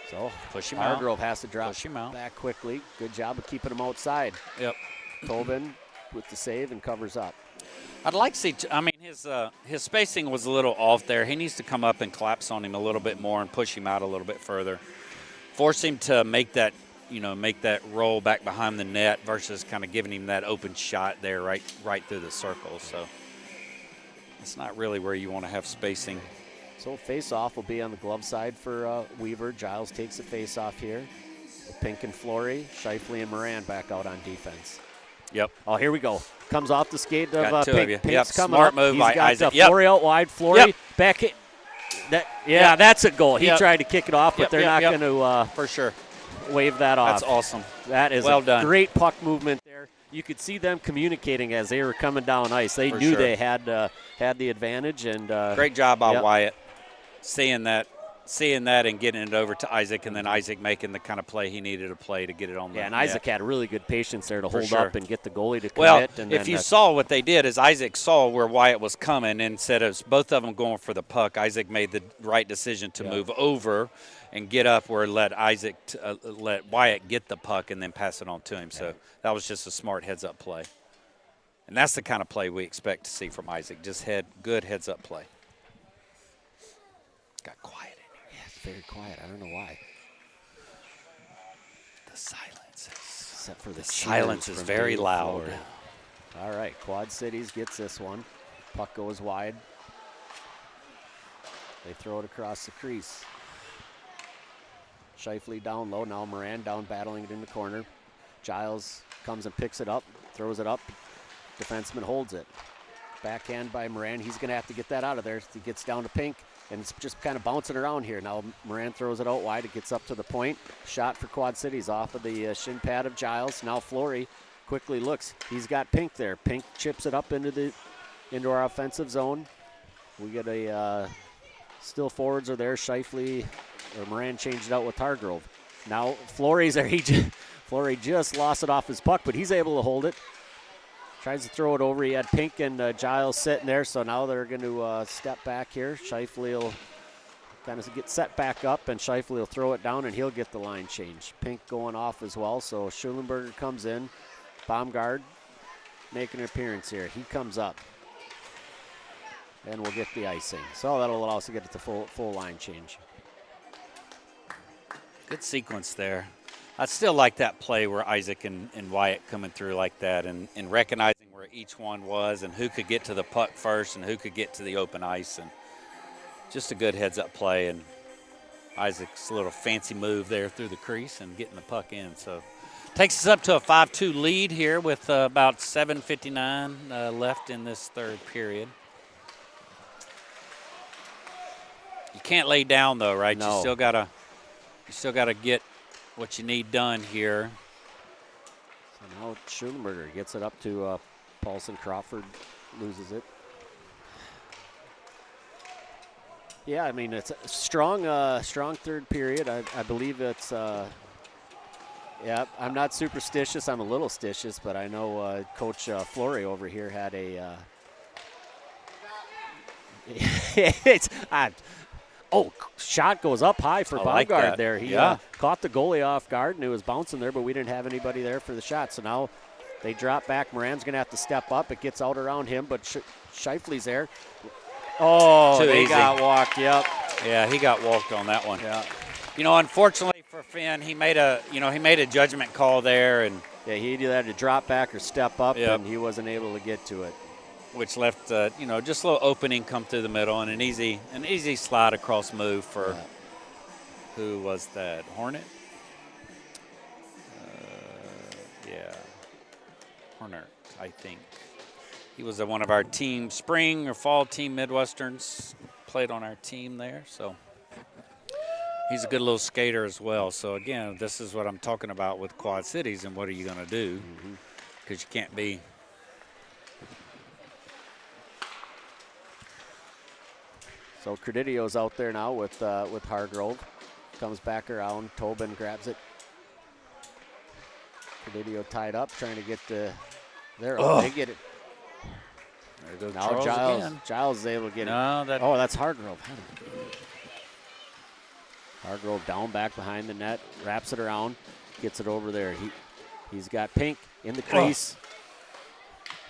So push him Hargrove out. has to drop back quickly. Good job of keeping him outside. Yep. Tobin with the save and covers up. I'd like to see. I mean, his spacing was a little off there. He needs to come up and collapse on him a little bit more and push him out a little bit further. Force him to make that roll back behind the net versus kind of giving him that open shot there right through the circle. So it's not really where you want to have spacing. So face-off will be on the glove side for Weaver. Giles takes the face-off here. Pink and Flory, Shifley and Moran back out on defense. Yep. Oh, here we go. Comes off the skate of got two Pink. of you. Pink's coming smart up. move He's by got Isaac. Flory out wide. Flory back hit. That's a goal. He tried to kick it off, but they're not going to for sure wave that off. That's awesome. That is well done. Great puck movement there. You could see them communicating as they were coming down ice. They knew they had the advantage. And great job by Wyatt, seeing that seeing that and getting it over to Isaac, and then Isaac making the kind of play he needed to play to get it on the net. And Isaac had really good patience there to hold sure. up and get the goalie to commit. Well, and if then, you saw what they did is Isaac saw where Wyatt was coming, and instead of both of them going for the puck, Isaac made the right decision to move over and get up where let Wyatt get the puck and then pass it on to him. So that was just a smart heads-up play. And that's the kind of play we expect to see from Isaac, just good heads-up play. Got quiet in here. Yeah, it's very quiet. I don't know why. The silence Except for the silence is very loud. Florida. All right, Quad Cities gets this one. Puck goes wide. They throw it across the crease. Shifley down low. Now Moran down battling it in the corner. Giles comes and picks it up, throws it up. Defenseman holds it. Backhand by Moran. He's going to have to get that out of there. He gets down to Pink, and it's just kind of bouncing around here. Now Moran throws it out wide. It gets up to the point. Shot for Quad Cities off of the shin pad of Giles. Now Flory quickly looks. He's got Pink there. Pink chips it up into our offensive zone. We get a still forwards are there. Shifley or Moran changed it out with Hargrove. Now Flory's there. Flory just lost it off his puck, but he's able to hold it. Tries to throw it over. He had Pink and Giles sitting there, so now they're going to step back here. Shifley will kind of get set back up, and Shifley will throw it down, and he'll get the line change. Pink going off as well, so Schulenberger comes in. Baumgard making an appearance here. He comes up, and we'll get the icing. So that'll allow us to get it to full line change. Good sequence there. I still like that play where Isaac and Wyatt coming through like that and recognizing where each one was and who could get to the puck first and who could get to the open ice. And just a good heads-up play. And Isaac's little fancy move there through the crease and getting the puck in. So takes us up to a 5-2 lead here with about 7:59 left in this third period. You can't lay down, though, right? No. You still gotta get what you need done here. So now Schulenberger gets it up to Paulson. Crawford loses it. Yeah, I mean, it's a strong third period. I believe it's, yeah, I'm not superstitious. I'm a little stitious, but I know Coach Flory over here had a, shot goes up high for Baumgard there. He caught the goalie off guard, and it was bouncing there, but we didn't have anybody there for the shot. So now they drop back. Moran's going to have to step up. It gets out around him, but Shifley's there. Oh, they got walked, yep. Yeah, he got walked on that one. Yeah. You know, unfortunately for Finn, he made a judgment call there, and yeah, he either had to drop back or step up, and he wasn't able to get to it. Which left, just a little opening come through the middle and an easy slide across move for who was that? Hornet? Hornet, I think. He was one of our team spring or fall team Midwesterns, played on our team there. So he's a good little skater as well. So, again, this is what I'm talking about with Quad Cities and what are you going to do? Because you can't be – So Credidio's out there now with Hargrove. Comes back around. Tobin grabs it. Credidio tied up, trying to get there. They get it. There goes now Giles is able to get it. That's Hargrove. Hargrove down back behind the net, wraps it around, gets it over there. He's got Pink in the crease.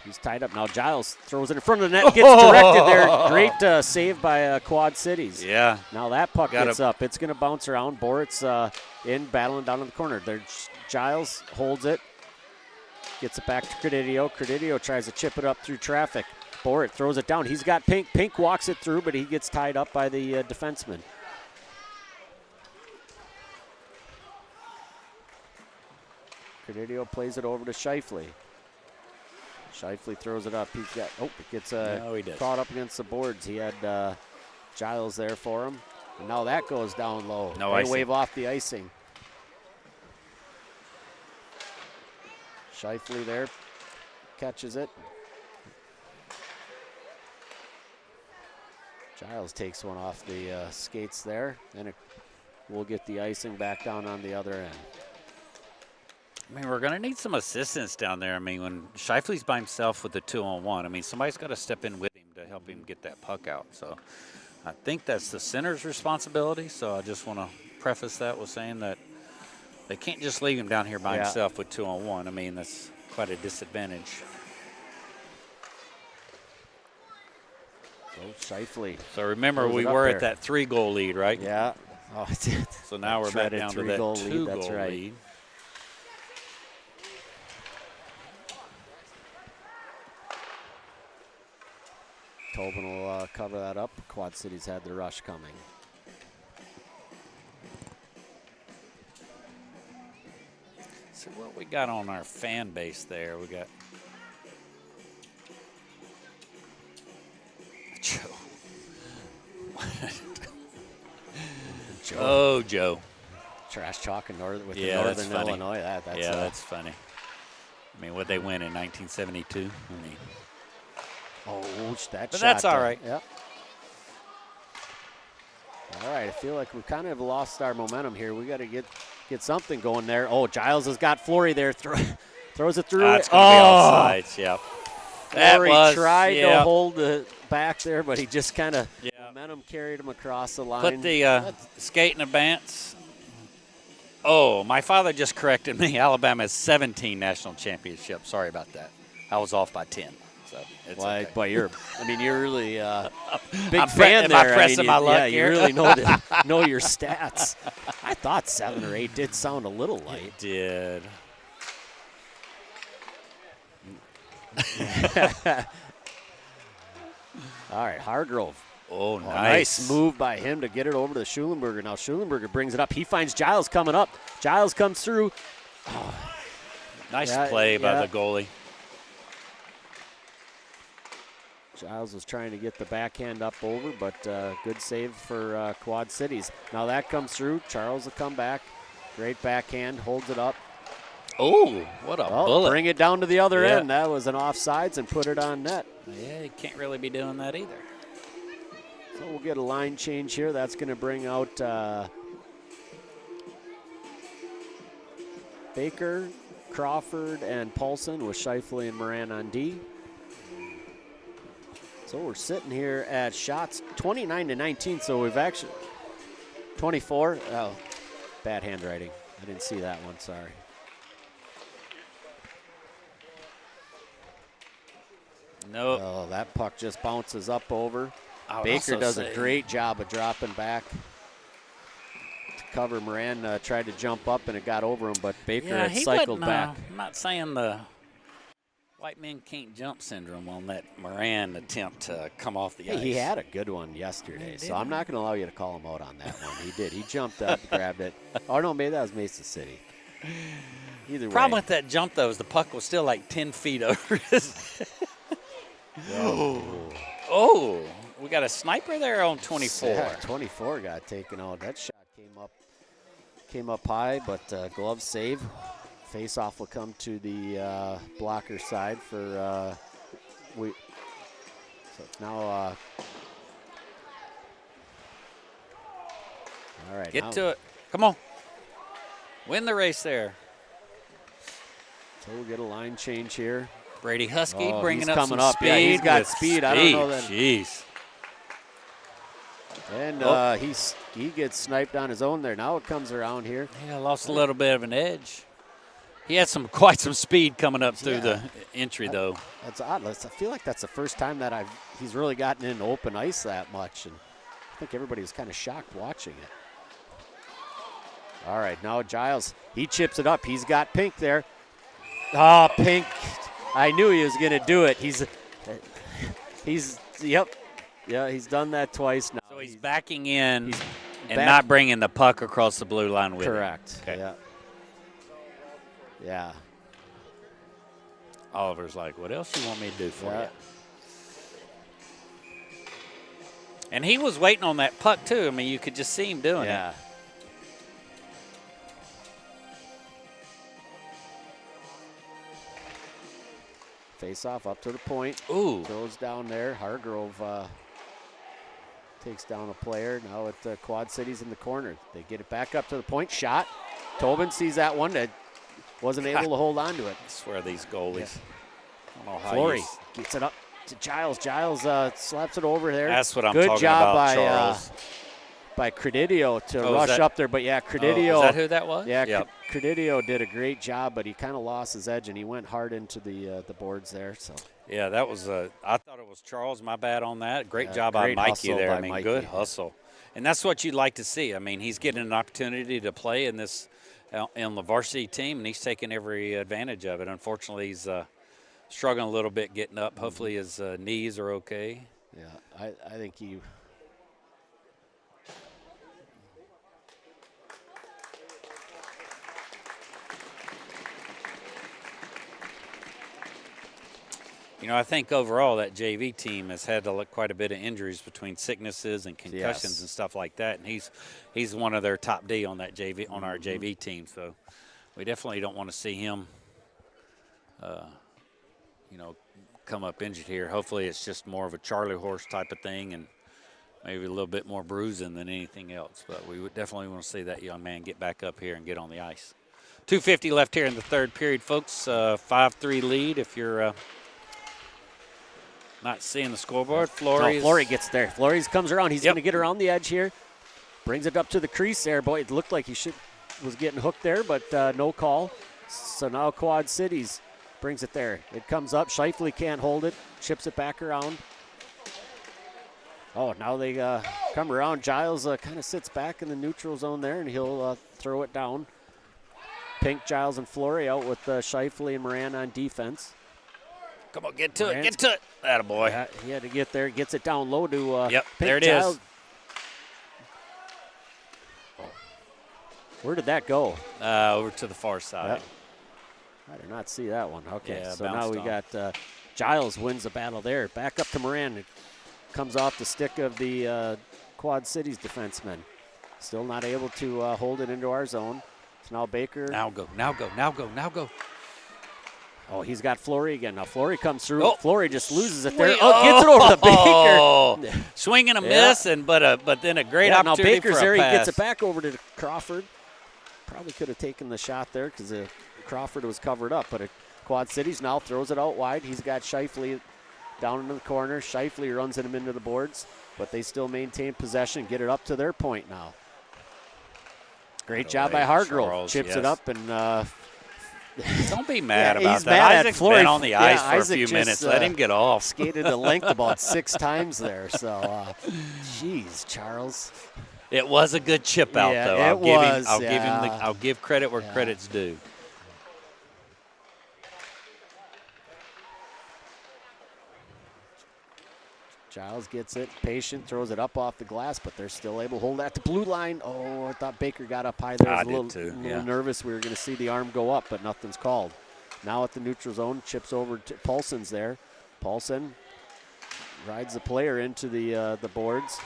He's tied up. Now Giles throws it in front of the net, gets directed there. Great save by Quad Cities. Yeah. Now that puck gets up. It's going to bounce around. Boritz in, battling down in the corner. Giles holds it, gets it back to Credidio. Credidio tries to chip it up through traffic. Boritz throws it down. He's got Pink. Pink walks it through, but he gets tied up by the defenseman. Credidio plays it over to Shifley. Shifley throws it up. It gets caught up against the boards. He had Giles there for him. And now that goes down low. They wave off the icing. Shifley there catches it. Giles takes one off the skates there, and we'll get the icing back down on the other end. I mean, we're going to need some assistance down there. I mean, when Shifley's by himself with the 2-on-1, I mean, somebody's got to step in with him to help him get that puck out. So I think that's the center's responsibility. So I just want to preface that with saying that they can't just leave him down here by himself with 2-on-1. I mean, that's quite a disadvantage. So Shifley. So remember, we were at that 3-goal lead, right? Yeah. Oh, so now we're back down to that 2-goal lead. That's right. Lead. Tobin will cover that up. Quad City's had the rush coming. So what we got on our fan base there? We got Joe. Joe. Oh, Joe. Trash talking with yeah, the that's Northern funny. Illinois. That's funny. I mean, what they win in 1972? I mean, that but shot. That's all right. Yep. All right, I feel like we kind of lost our momentum here. We got to get something going there. Oh, Giles has got Flory there. Throws it through. That's going to be offsides, yep. Flory tried to hold the back there, but he just kind of momentum carried him across the line. Put the skate in advance. Oh, my father just corrected me. Alabama has 17 national championships. Sorry about that. I was off by 10. So it's okay. But you're really big fan there. Am I pressing my luck here? You really know your stats. I thought 7 or 8 did sound a little light. It did. All right, Hargrove. Oh, Nice move by him to get it over to Schulenberger. Now Schulenberger brings it up. He finds Giles coming up. Giles comes through. Oh. Nice play by the goalie. Giles was trying to get the backhand up over, but good save for Quad Cities. Now that comes through. Charles will come back. Great backhand, holds it up. Oh, what a bullet. Bring it down to the other end. That was an offsides and put it on net. Yeah, you can't really be doing that either. So we'll get a line change here. That's going to bring out Baker, Crawford, and Paulson with Shifley and Moran on D. So we're sitting here at shots 29-19. So we've actually 24. Oh, bad handwriting. I didn't see that one. Sorry. Nope. Oh, that puck just bounces up over. Baker does a great job of dropping back to cover. Moran tried to jump up and it got over him, but Baker had cycled back. I'm not saying the white men can't jump syndrome on that Moran attempt to come off the ice. He had a good one yesterday, so I'm not going to allow you to call him out on that one. He did. He jumped up, grabbed it. Oh, no, maybe that was Mesa City. Either way. Problem with that jump, though, is the puck was still like 10 feet over his Oh, we got a sniper there on 24. Yeah, 24 got taken out. That shot came up high, but glove save. Face-off will come to the blocker side for so it's now all right. Get to it. Come on. Win the race there. So we'll get a line change here. Brady Husky bringing up some up. speed. Yeah, he's got speed. I don't know that. Jeez. And he gets sniped on his own there. Now it comes around here. Yeah, lost a little bit of an edge. He had quite some speed coming up through the entry, though. That's odd. I feel like that's the first time that he's really gotten into open ice that much, and I think everybody was kind of shocked watching it. All right, now Giles, he chips it up. He's got Pink there. Oh, Pink. I knew he was going to do it. He's done that twice now. So he's backing in and not bringing the puck across the blue line with him. Correct. Okay. Yeah. Oliver's like, what else you want me to do for you? And he was waiting on that puck, too. I mean, you could just see him doing it. Face off up to the point. Ooh. Goes down there. Hargrove takes down a player. Now at Quad Cities in the corner. They get it back up to the point. Shot. Tobin sees that one. That wasn't able to hold on to it. I swear these goalies. Yeah. I don't know how Flory gets it up to Giles. Giles slaps it over there. That's what I'm Good talking job about, by Charles. by Credidio to rush up there. But yeah, Credidio. Is that who that was? Yeah, yep. Credidio did a great job, but he kind of lost his edge and he went hard into the boards there. So. Yeah, that was I thought it was Charles. My bad on that. Great job great by Mikey there. I mean, Mikey. good hustle. And that's what you'd like to see. I mean, he's getting an opportunity to play in this in the varsity team, and he's taking every advantage of it. Unfortunately, he's struggling a little bit getting up. Hopefully his knees are okay. Yeah, I think he – You know, I think overall that JV team has had quite a bit of injuries between sicknesses and concussions and stuff like that, and he's one of their top D on that JV on our JV team. So we definitely don't want to see him, you know, come up injured here. Hopefully, it's just more of a Charlie horse type of thing, and maybe a little bit more bruising than anything else. But we would definitely want to see that young man get back up here and get on the ice. 2:50 left here in the third period, folks. 5-3 lead. If you're not seeing the scoreboard. Flory gets there. Flory comes around. He's going to get around the edge here. Brings it up to the crease there. Boy, it looked like he was getting hooked there, but no call. So now Quad Cities brings it there. It comes up. Scheifele can't hold it. Chips it back around. Oh, now they come around. Giles kind of sits back in the neutral zone there, and he'll throw it down. Pink, Giles, and Flory out with Scheifele and Moran on defense. Come on, get to it, get to it. Attaboy. Yeah, he had to get there, gets it down low to Yep, Pink there it Giles. is. Where did that go? Over to the far side. Yep. I did not see that one. Okay, Yeah, so now we got Giles wins the battle there. Back up to Moran. It comes off the stick of the Quad Cities defenseman. Still not able to hold it into our zone. So now Baker. Now go, now go, now go, now go. Oh, he's got Flory again. Now Flory comes through. Oh. Flory just loses it there. Oh, gets it over to Baker. Swing and a miss, and but then a great opportunity now Baker's for a there. pass. He gets it back over to Crawford. Probably could have taken the shot there because Crawford was covered up. But Quad Cities now throws it out wide. He's got Scheifele down into the corner. Scheifele runs him into the boards, but they still maintain possession. Get it up to their point now. Great job by Hargrove. Chips it up and. Don't be mad about he's that. Mad Isaac's at Flory. been on the ice for Isaac a few minutes. Let him get off. Skated the length about 6 times there. So, geez, Charles. It was a good chip out, though. I'll give credit where credit's due. Giles gets it, patient, throws it up off the glass, but they're still able to hold that to blue line. Oh, I thought Baker got up high there. I was a little nervous. We were going to see the arm go up, but nothing's called. Now at the neutral zone, chips over to Paulson's there. Paulson rides the player into the boards.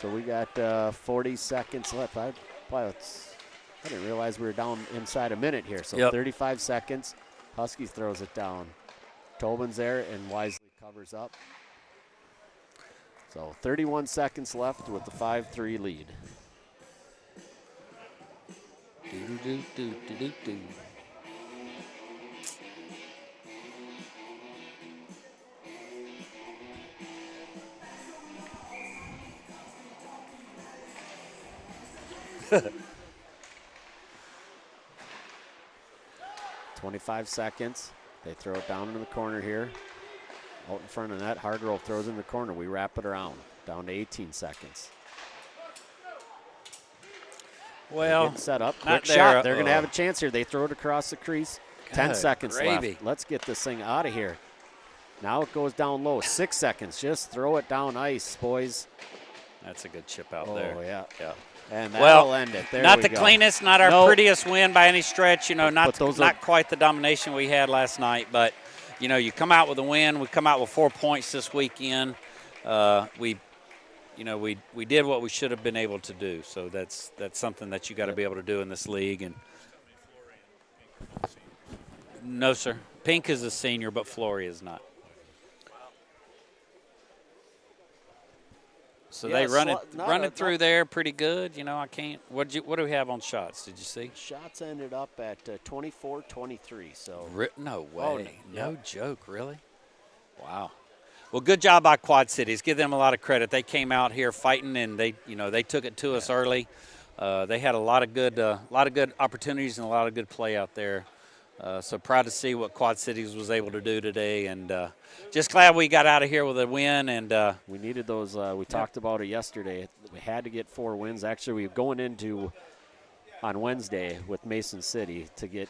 So we got 40 seconds left. I didn't realize we were down inside a minute here. So 35 seconds. Husky throws it down. Tobin's there, and Wisely covers up. So 31 seconds left with the 5-3 lead. Do-do-do-do-do-do. $25 seconds. They throw it down into the corner here. Out in front of that, Hargrove throws in the corner. We wrap it around. Down to 18 seconds. Well, set up. Quick shot. They're going to have a chance here. They throw it across the crease. 10 seconds left. Let's get this thing out of here. Now it goes down low. 6 seconds. Just throw it down ice, boys. That's a good chip out there. Oh, yeah. Yeah. And that'll end it. There not we the go. cleanest, not our prettiest win by any stretch. You know, not quite the domination we had last night. But, you know, you come out with a win. We come out with 4 points this weekend. We did what we should have been able to do. So that's something that you got to be able to do in this league. And no, sir. Pink is a senior, but Flory is not. So Yeah, they run not it through there pretty good. You know, I can't. What do we have on shots? Did you see? shots ended up at 24-23. So No oh way. no, No joke, really. Wow. Well, good job by Quad Cities. Give them a lot of credit. They came out here fighting, and they took it to us early. They had a lot of good opportunities and a lot of good play out there. So proud to see what Quad Cities was able to do today, and just glad we got out of here with a win. And we needed those. We talked about it yesterday. We had to get 4 wins. Actually, we were going into on Wednesday with Mason City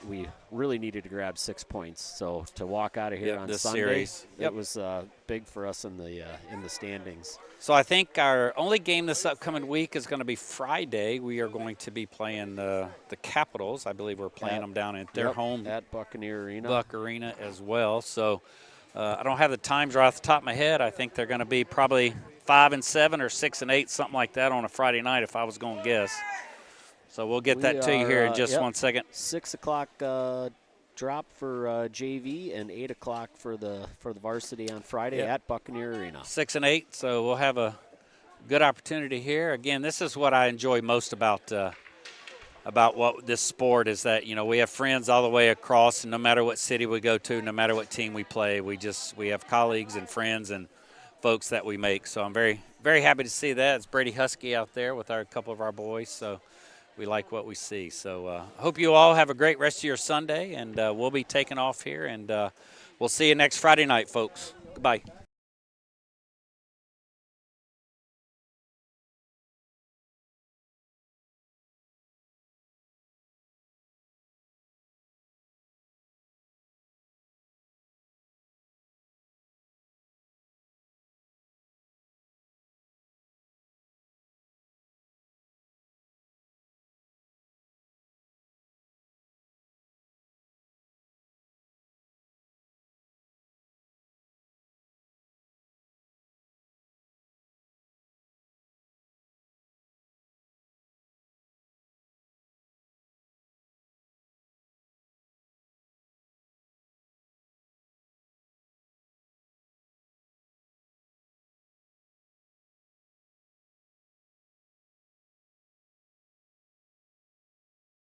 we really needed to grab 6 points. So to walk out of here on this Sunday, series. it was big for us in the standings. So I think our only game this upcoming week is going to be Friday. We are going to be playing the Capitals. I believe we're playing them down at their home at Buccaneer Arena. Buck Arena as well. So I don't have the times right off the top of my head. I think they're going to be probably 5 and 7 or 6 and 8, something like that on a Friday night, if I was going to guess. So we'll get that to you here in just 1 second. 6 o'clock drop for JV and 8 o'clock for the varsity on Friday at Buccaneer Arena. 6 and 8. So we'll have a good opportunity here. Again, this is what I enjoy most about what this sport is, that we have friends all the way across, and no matter what city we go to, no matter what team we play, we have colleagues and friends and folks that we make. So I'm very, very happy to see that. It's Brady Husky out there with a couple of our boys. So we like what we see. So I hope you all have a great rest of your Sunday, and we'll be taking off here, and we'll see you next Friday night, folks. Goodbye.